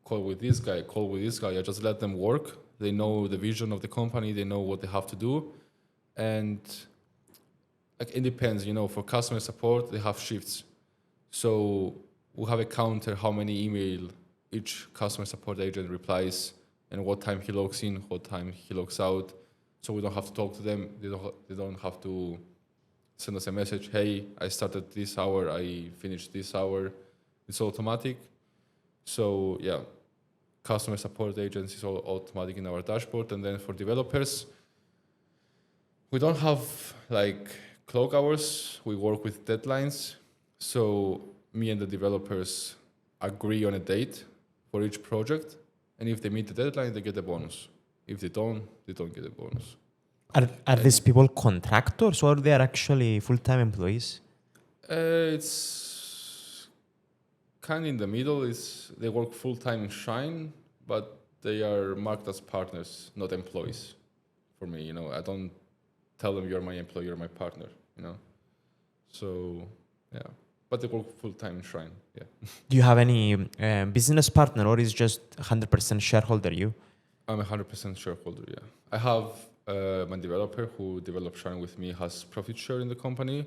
call with this guy. I just let them work. They know the vision of the company. They know what they have to do. And it depends, for customer support, they have shifts. So we have a counter how many email each customer support agent replies and what time he logs in, what time he logs out. So we don't have to talk to them. They don't have to send us a message, hey, I started this hour, I finished this hour. It's automatic. So yeah, customer support agents is all automatic in our dashboard. And then for developers, we don't have clock hours. We work with deadlines. So me and the developers agree on a date for each project. And if they meet the deadline, they get a bonus. If they don't get a bonus. Are these people contractors or they are actually full-time employees? It's kind of in the middle. They work full-time in Shine, but they are marked as partners, not employees. For me, I don't tell them you're my employee, you're my partner. So yeah, but they work full-time in Shrine. Yeah. Do you have any business partner or is just 100% shareholder you? I'm 100% shareholder. Yeah, I have. My developer who developed Shine with me has profit share in the company,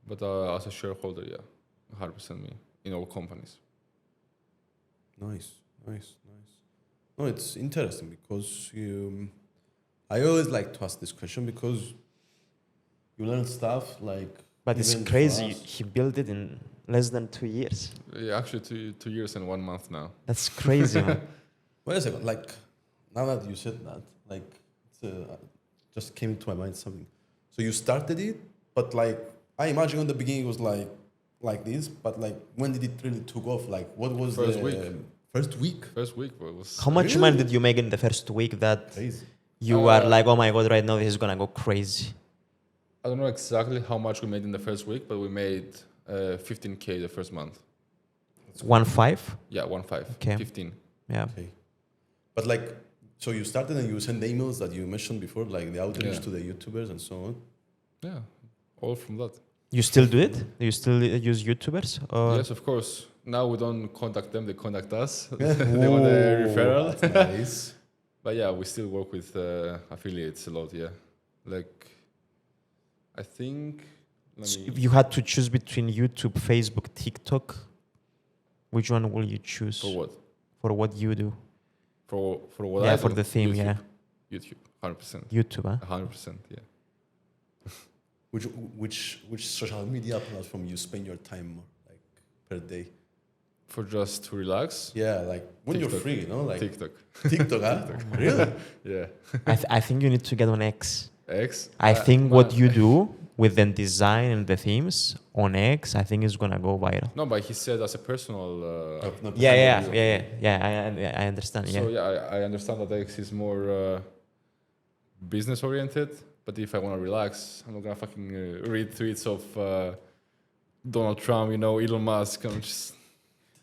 but as a shareholder, 100% me in all companies. Nice. No, it's interesting because I always like to ask this question because you learn stuff like. But it's crazy. He built it in less than 2 years. Yeah, actually 2 years and 1 month now. That's crazy, man. Wait a second. Now that you said that, just came into my mind something. So you started it, but I imagine in the beginning it was like this, but when did it really took off? What was First the week. First week? First week was. How much money did you make in the first week that Crazy. you are like, oh my God, right now this is gonna go crazy? I don't know exactly how much we made in the first week, but we made 15K the first month. 1.5? Yeah, 1.5. Okay. 15. Yeah. Okay. But so you started and you sent the emails that you mentioned before, the outreach to the YouTubers and so on? Yeah, all from that. You still do it? Do you still use YouTubers? Or? Yes, of course. Now we don't contact them, they contact us. They want a referral. That's nice. But yeah, we still work with affiliates a lot, yeah. I think... If you had to choose between YouTube, Facebook, TikTok, which one will you choose? For what? For what you do? For what Yeah, I for do? the theme, YouTube. yeah. YouTube, 100%. YouTube, huh? 100%, yeah. Which social media platform you spend your time per day? For just to relax? Yeah, when TikTok. you're free, TikTok. TikTok, huh? Really? Yeah. I think you need to get on X. X? I think what you do with the design and the themes on X, I think is gonna go viral. No, but he said as a personal... Yeah. I understand. So I understand that X is more business oriented, but if I want to relax, I'm not gonna fucking read tweets of Donald Trump, Elon Musk. I'm just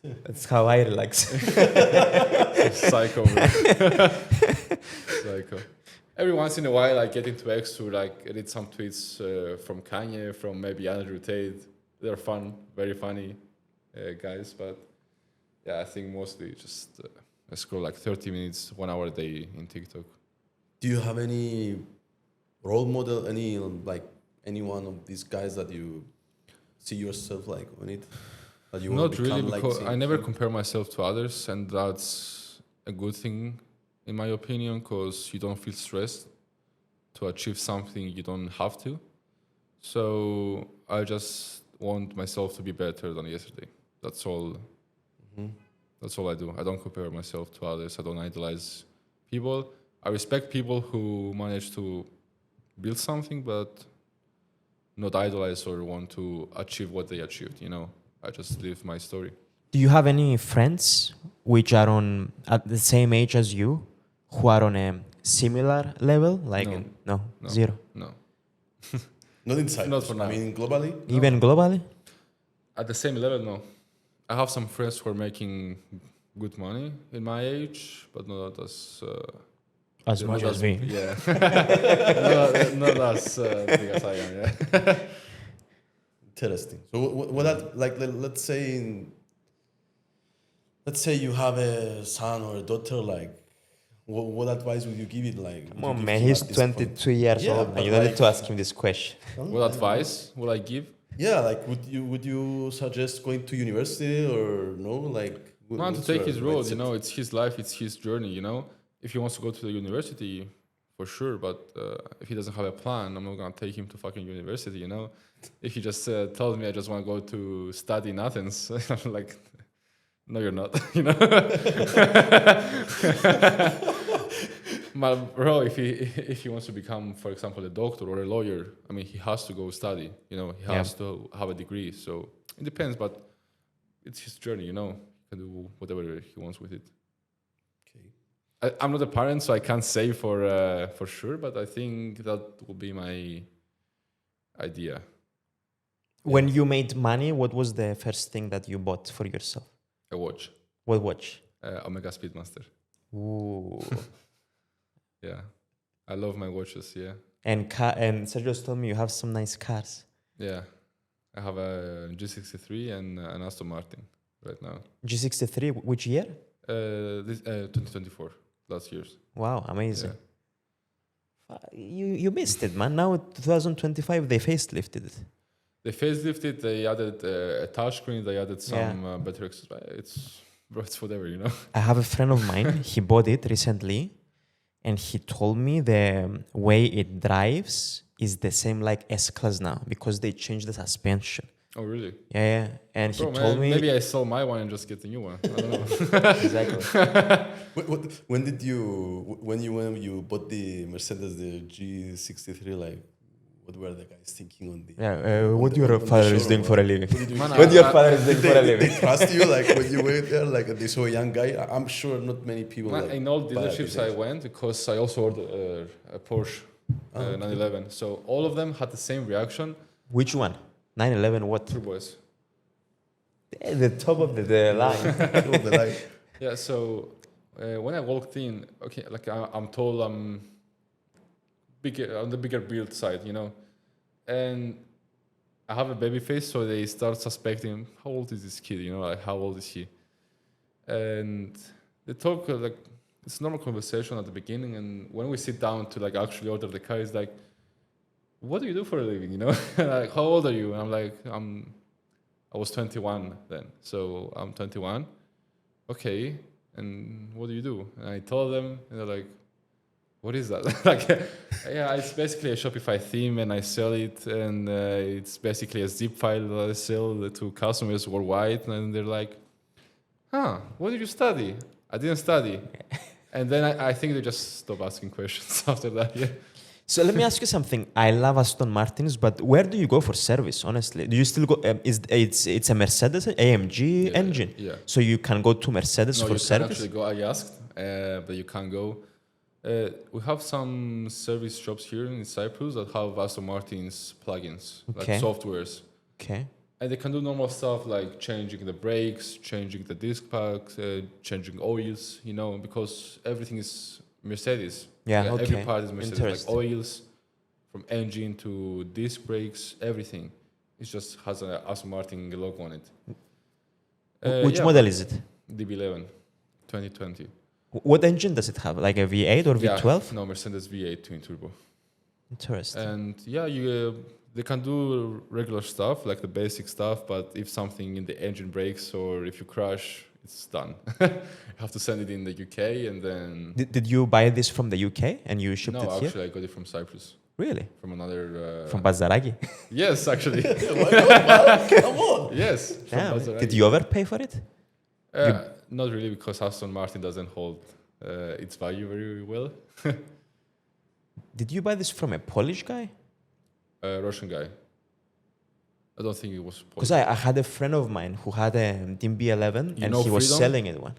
That's how I relax. psycho. Psycho. Every once in a while, I get into X to read some tweets from Kanye, from maybe Andrew Tate. They're fun, very funny guys, but yeah, I think mostly just I scroll 30 minutes, 1 hour a day in TikTok. Do you have any role model, any one of these guys that you see yourself on it? That you Not really, become because I never compare myself to others, and that's a good thing, in my opinion, because you don't feel stressed to achieve something you don't have to. So I just want myself to be better than yesterday. That's all. Mm-hmm. That's all I do. I don't compare myself to others. I don't idolize people. I respect people who manage to build something, but not idolize or want to achieve what they achieved. I just live my story. Do you have any friends which are at the same age as you, who are on a similar level? No, zero. No. Not in Cyprus. Not for now. I mean, globally? Even globally? At the same level, no. I have some friends who are making good money in my age, but not as much as me. Yeah. not as big as I am, yeah. Interesting. So what that, like, let's say you have a son or a daughter, like, what advice would you give it? Like, Come on, man, he's 22 years old, and you don't need to ask him this question. What advice would I give? Yeah, like, would you suggest going to university or no? Like, Not to take his road, you know, it's his life, it's his journey, you know. If he wants to go to the university, for sure, but if he doesn't have a plan, I'm not gonna take him to fucking university, you know. If he just tells me I just want to go to study in Athens, I'm like, no, you're not, you know. But bro, if he wants to become, for example, a doctor or a lawyer, I mean, he has to go study, you know. He has to have a degree, so it depends, but it's his journey, you know. He can do whatever he wants with it. I'm not a parent, so I can't say for sure, but I think that will be my idea. When you made money, what was the first thing that you bought for yourself? A watch. What watch? Omega Speedmaster. Ooh. Yeah. I love my watches, yeah. And Sergio told me you have some nice cars. Yeah. I have a G63 and an Aston Martin right now. G63, which year? 2024. Last year's. Wow, amazing. Yeah. You missed it, man. Now 2025 they facelifted it. They facelifted. They added a touchscreen. They added some better. It's whatever, you know. I have a friend of mine. He bought it recently, and he told me the way it drives is the same like S-Class now because they changed the suspension. Oh, really? Yeah. And he told me... Maybe I sell my one and just get the new one. I don't know. Exactly. When you bought the Mercedes, the G63, like, what were the guys thinking on the... what your father is doing for a living? What your father is doing for a living? They trust you, like, when you went there, like, they saw a young guy. I'm sure not many people... Man, in all dealerships I went, because I also ordered a Porsche 911. So all of them had the same reaction. Which one? 911 what? Turbos. The top of the line. Yeah, so when I walked in, okay, like I'm told I'm bigger on the bigger build side, you know, and I have a baby face, so they start suspecting how old is this kid, you know, like how old is he, and they talk like it's normal conversation at the beginning, and when we sit down to like actually order the car, it's like, what do you do for a living, you know? Like, how old are you? And I'm like, I was 21 then, so I'm 21. Okay, and what do you do? And I told them, and they're like, what is that? Like, yeah, it's basically a Shopify theme, and I sell it, and it's basically a zip file that I sell to customers worldwide, and they're like, what did you study? I didn't study. And then I think they just stopped asking questions after that, yeah. So let me ask you something. I love Aston Martins, but where do you go for service, honestly? Do you still go... it's a Mercedes AMG engine? Yeah. So you can go to Mercedes for service? No, you can actually go. I asked, but you can't go. We have some service shops here in Cyprus that have Aston Martin's plugins, like softwares. Okay. And they can do normal stuff like changing the brakes, changing the disc packs, changing oils, you know, because everything is Mercedes. Yeah, okay. Every part is Mercedes, like oils, from engine to disc brakes, everything. It just has an Aston Martin logo on it. Which model is it? DB11, 2020. What engine does it have? Like a V8 or V12? No, Mercedes V8 twin turbo. Interesting. And yeah, they can do regular stuff, like the basic stuff, but if something in the engine breaks or if you crash, it's done. You have to send it in the UK and then... Did you buy this from the UK and you shipped it here? No, actually I got it from Cyprus. Really? From another... From Bazaragi? Yes, actually. Come on! Yes. Yeah, did you overpay for it? Not really, because Aston Martin doesn't hold its value very well. Did you buy this from a Polish guy? A Russian guy. I don't think it was Polish. Because I had a friend of mine who had a DB11 and he was selling it one.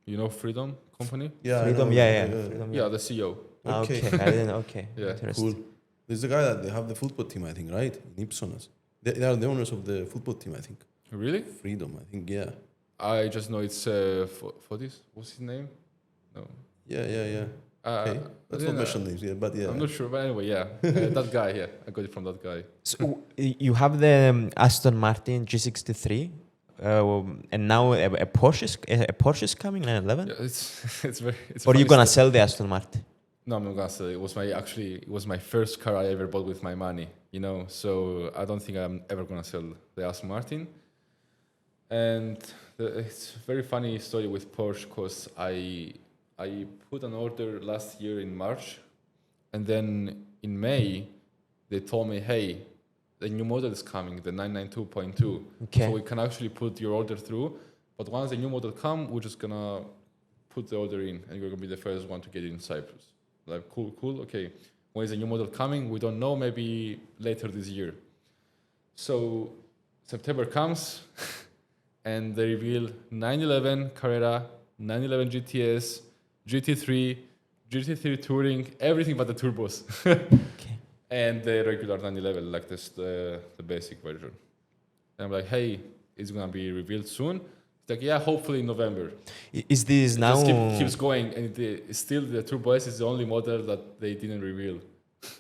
You know Freedom Company? Yeah, Freedom, Freedom, yeah, the CEO. Okay, I didn't. Okay, yeah, cool. There's a guy that they have the football team, I think, right? In Ipsonas. They are the owners of the football team, I think. Really? Freedom, I think, yeah. I just know it's for this. What's his name? No. Yeah. Okay. Let's not mention names, yeah, but yeah. I'm not sure, but anyway, yeah. That guy, yeah. I got it from that guy. So you have the Aston Martin G63, and now a Porsche is coming, 911. Yeah, it's very. It's Or are you funny gonna story. sell the Aston Martin? No, I'm not gonna say it was my first car I ever bought with my money, so I don't think I'm ever gonna sell the Aston Martin. And it's a very funny story with Porsche because I put an order last year in March, and then in May they told me, hey, the new model is coming, the 992.2. Okay. So we can actually put your order through, but once the new model comes, we're just gonna put the order in, and you're gonna be the first one to get it in Cyprus. Like, cool, okay. When is the new model coming? We don't know, maybe later this year. So September comes, and they reveal 911 Carrera, 911 GTS, GT3, GT3 Touring, everything but the turbos. Okay. And the regular 911, like this, the basic version. And I'm like, hey, it's gonna be revealed soon. It's like, yeah, hopefully in November. Is this It now? just keeps going, and still the Turbo S is the only model that they didn't reveal.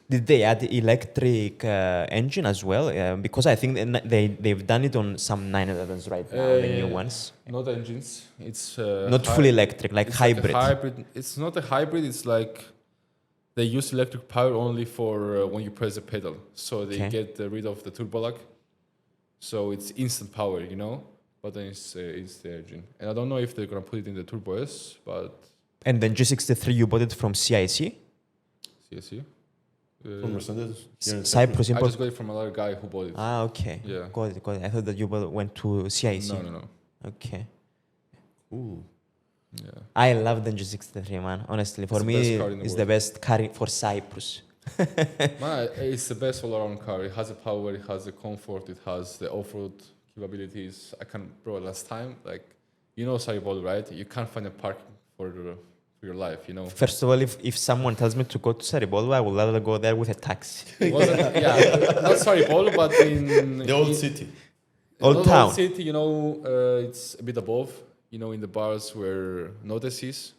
Did they add electric engine as well? Because I think they've done it on some 911s right now, the new ones. Not engines. It's Not fully electric, like it's hybrid. Like a hybrid. It's not a hybrid. It's like they use electric power only for when you press the pedal. So they get rid of the turbo lag. So it's instant power, But then it's the engine. And I don't know if they're gonna put it in the Turbo S, but And then G63, you bought it from CIC? CSU. From Mercedes. here in Cyprus I import. just got it from another guy who bought it. Ah, okay. Yeah. Got it. I thought that you went to CIC. No. Okay. Ooh. Yeah. I love the G63, man. Honestly, for It's the me, best car in the it's world. the best car for Cyprus. Man, it's the best all-around car. It has the power, it has the comfort, it has the off-road capabilities. Last time, Saribol, right? You can't find a parking for your life, First of all, if someone tells me to go to Saribolo, I will rather go there with a taxi. It wasn't, not Saribol, but in The old city. Old town. Old city, it's a bit above, in the bars where Notice is.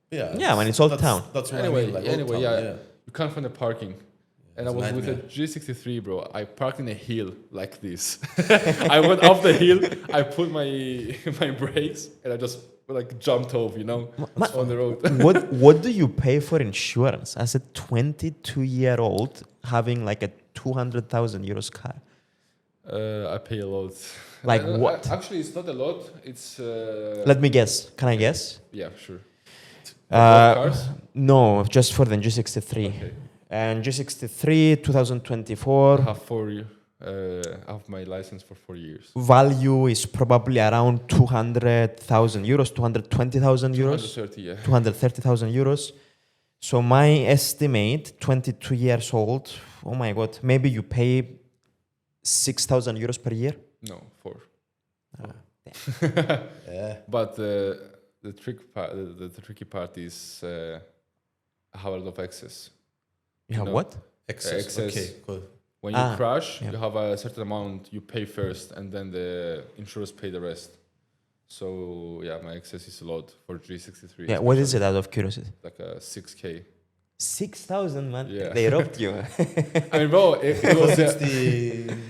Yeah, man, it's old town. That's what Anyway, I mean, like old town, yeah. You can't find the parking. And I It's a was with a nightmare. G63, bro. I parked in a hill like this. I went up the hill, I put my brakes, and I just jumped off, on the road. What do you pay for insurance as a 22-year-old having like a 200,000 euros car? I pay a lot. Like what? Actually, it's not a lot. It's... Let me guess. Can I guess? Yeah, sure. Cars? No, just for the G63. Okay. And G63 2024 I have 4 years. I have my license for 4 years. value is probably around 200,000 euros, 220,000 euros, 230, yeah. 230,000 euros. So my estimate, 22 years old, oh my God, maybe you pay 6,000 euros per year? No, 4. Yeah. But the tricky part is I have a lot of excess. You have No. what? Excess. Excess. Okay, cool. When you crash, yeah. you have a certain amount you pay first, and then the insurers pay the rest. So yeah, my excess is a lot for G63. Yeah, what is it out of curiosity? Like a 6K. 6,000, man. Yeah. They robbed you. I mean, bro, it was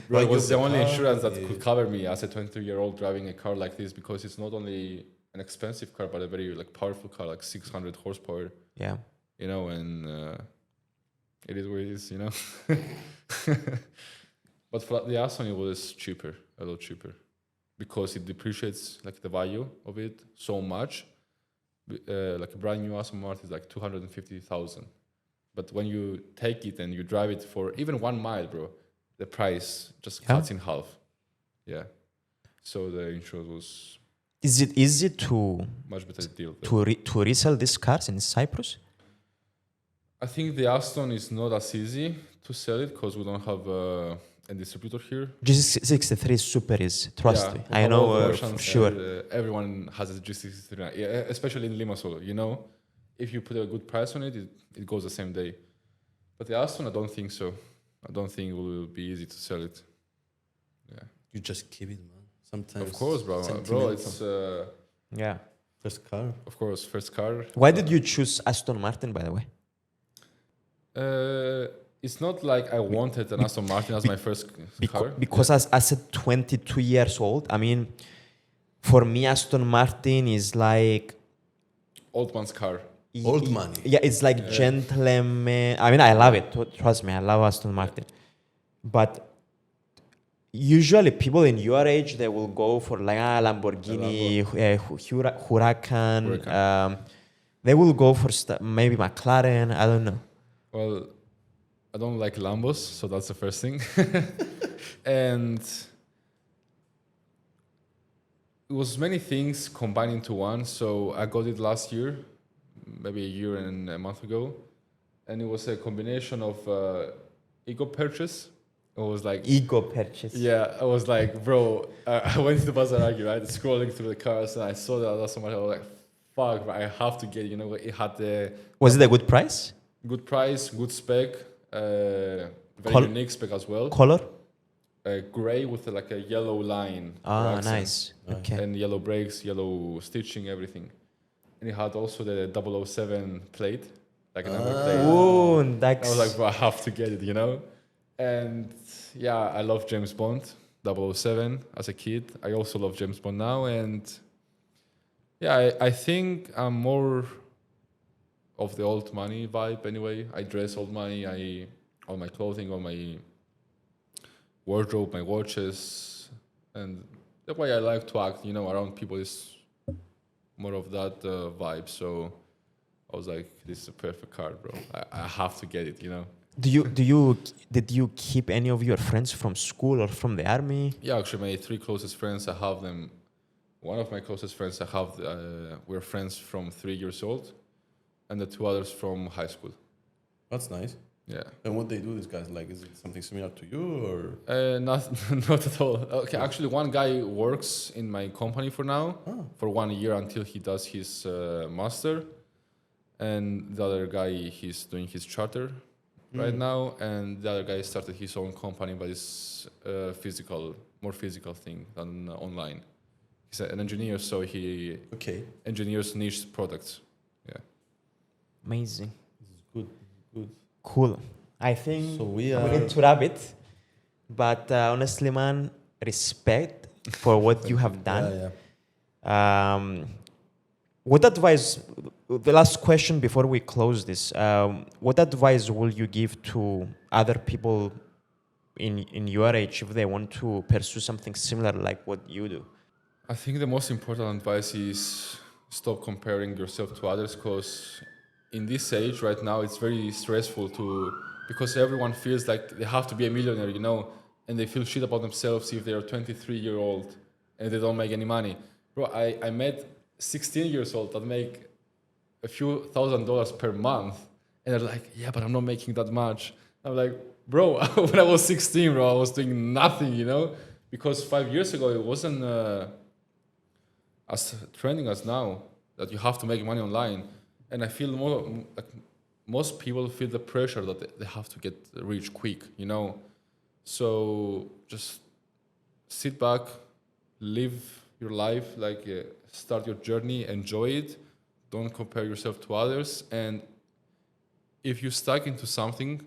Bro, it was the only insurance that yeah. could cover me as a 22-year-old driving a car like this, because it's not only an expensive car but a very powerful car, like 600 horsepower. Yeah. And it is what it is, But for the Aston, it was cheaper, a lot cheaper, because it depreciates the value of it so much. Like a brand new Aston Martin is like 250,000, but when you take it and you drive it for even 1 mile, bro, the price just cuts in half. Yeah, so the insurance was Is it easy to much better deal. to resell these cars in Cyprus? I think the Aston is not as easy to sell it because we don't have a distributor here. G63 is super easy. Trust me. we I have all the know versions, for sure. and, everyone has a G63 now, especially in Limassol. If you put a good price on it, it goes the same day. But the Aston, I don't think so. I don't think it will be easy to sell it. Yeah, You just keep it, man. Sometimes. of course, bro. sentimental. It's Yeah. First car. Of course, first car. Why did you choose Aston Martin, by the way? It's not like I wanted an Aston Martin as my first car. Because as a 22 years old, I mean, for me, Aston Martin is like... Old man's car. Old money. Yeah, it's like gentleman. I mean, I love it. Trust me, I love Aston Martin. But usually people in your age, they will go for like Lamborghini, Huracan. They will go for maybe McLaren. I don't know. Well, I don't like Lambos, so that's the first thing. And it was many things combined into one. So I got it last year, maybe a year and a month ago. And it was a combination of ego purchase. It was like... Ego purchase. Yeah, I was like, bro, I went to the Bazaragi, right? Scrolling through the cars, and I saw that that's so much. I was like, fuck, I have to get it. You know, it had the... Was it a good price? Good price, good spec, very unique spec as well. Color? Gray with like a yellow line. Ah, nice. Okay. And yellow brakes, yellow stitching, everything. And it had also the 007 plate, like a number plate. Oh, I was like, bro, I have to get it, you know? And yeah, I love James Bond, 007 as a kid. I also love James Bond now. And yeah, I think I'm more of the old money vibe anyway. I dress old money, all my clothing, all my wardrobe, my watches, and the way I like to act, you know, around people is more of that vibe. So I was like, this is a perfect card, bro. I have to get it, you know. Did you keep any of your friends from school or from the army? Yeah, actually, my 3 closest friends, I have them. One of my closest friends, I have, we're friends from 3 years old, and the 2 others from high school. That's nice. Yeah. And what they do, these guys, like, is it something similar to you or? Not at all. Okay, actually, one guy works in my company for now, for 1 year until he does his master, and the other guy, he's doing his charter right now, and the other guy started his own company, but it's more physical thing than online. He's an engineer, so he engineers niche products. Yeah. Amazing. This is good. Good. Cool. I think So we need to wrap it. But honestly, man, respect for what you have done. Yeah. What advice, the last question before we close this, what advice will you give to other people in your age if they want to pursue something similar like what you do? I think the most important advice is stop comparing yourself to others, because in this age right now, it's very stressful because everyone feels like they have to be a millionaire, you know, and they feel shit about themselves if they're 23-year-old and they don't make any money. Bro, I met 16 years old that make a few $1,000s per month, and they're like, yeah, but I'm not making that much. I'm like, bro, when I was 16, bro, I was doing nothing, you know, because 5 years ago it wasn't as trending as now that you have to make money online. And I feel more like most people feel the pressure that they have to get rich quick, you know. So just sit back, live your life, like start your journey, enjoy it. Don't compare yourself to others. And if you're stuck into something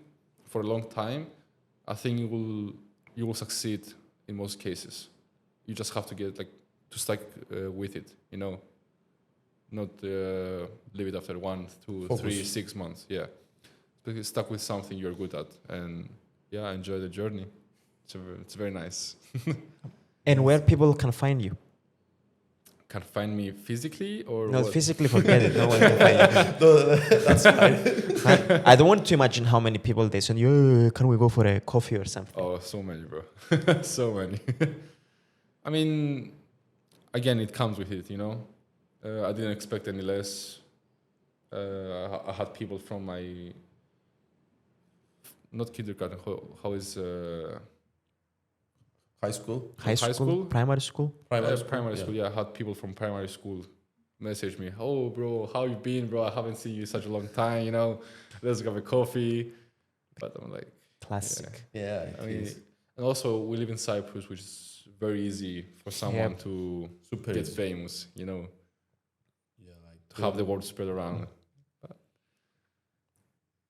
for a long time, I think you will succeed in most cases. You just have to get to stuck with it, you know. Not leave it after 1, 2, Focus. 3, 6 months. Yeah, because stuck with something you're good at, and yeah, enjoy the journey. It's very nice. And where people can find you? Can find me physically or No, what? physically, forget it. No one can find you. No, that's fine. I don't want to imagine how many people they send you. Can we go for a coffee or something? Oh, so many, bro. So many. I mean, again, it comes with it, you know. I didn't expect any less. I had people from my, not kindergarten, how is... High school? High school? Primary school? Primary school, yeah. I had people from primary school message me, oh, bro, how you been, bro? I haven't seen you in such a long time, you know. Let's grab a coffee. But I'm like... Classic. Yeah, I mean, and also, we live in Cyprus, which is very easy for someone to Super get easy. famous, you know. to have the word spread around. But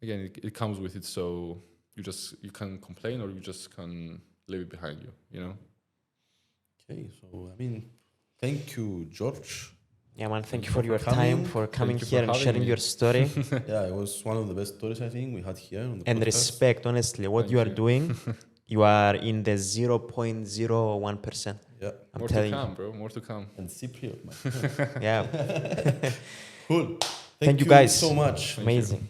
again, it comes with it, so you can complain or you just can leave it behind you, you know? Okay, so I mean, thank you, George. Yeah, man, thank you for your coming. time, for coming you here for and having sharing me. your story. Yeah, it was one of the best stories I think we had here on the And podcast. respect, honestly, what Thank you are you. doing, you are in the 0.01%. Yeah, I'm More to telling come, bro. More to come. and Cypriot, man. you. Yeah, Cool. Thank you guys so much. Thank you. amazing.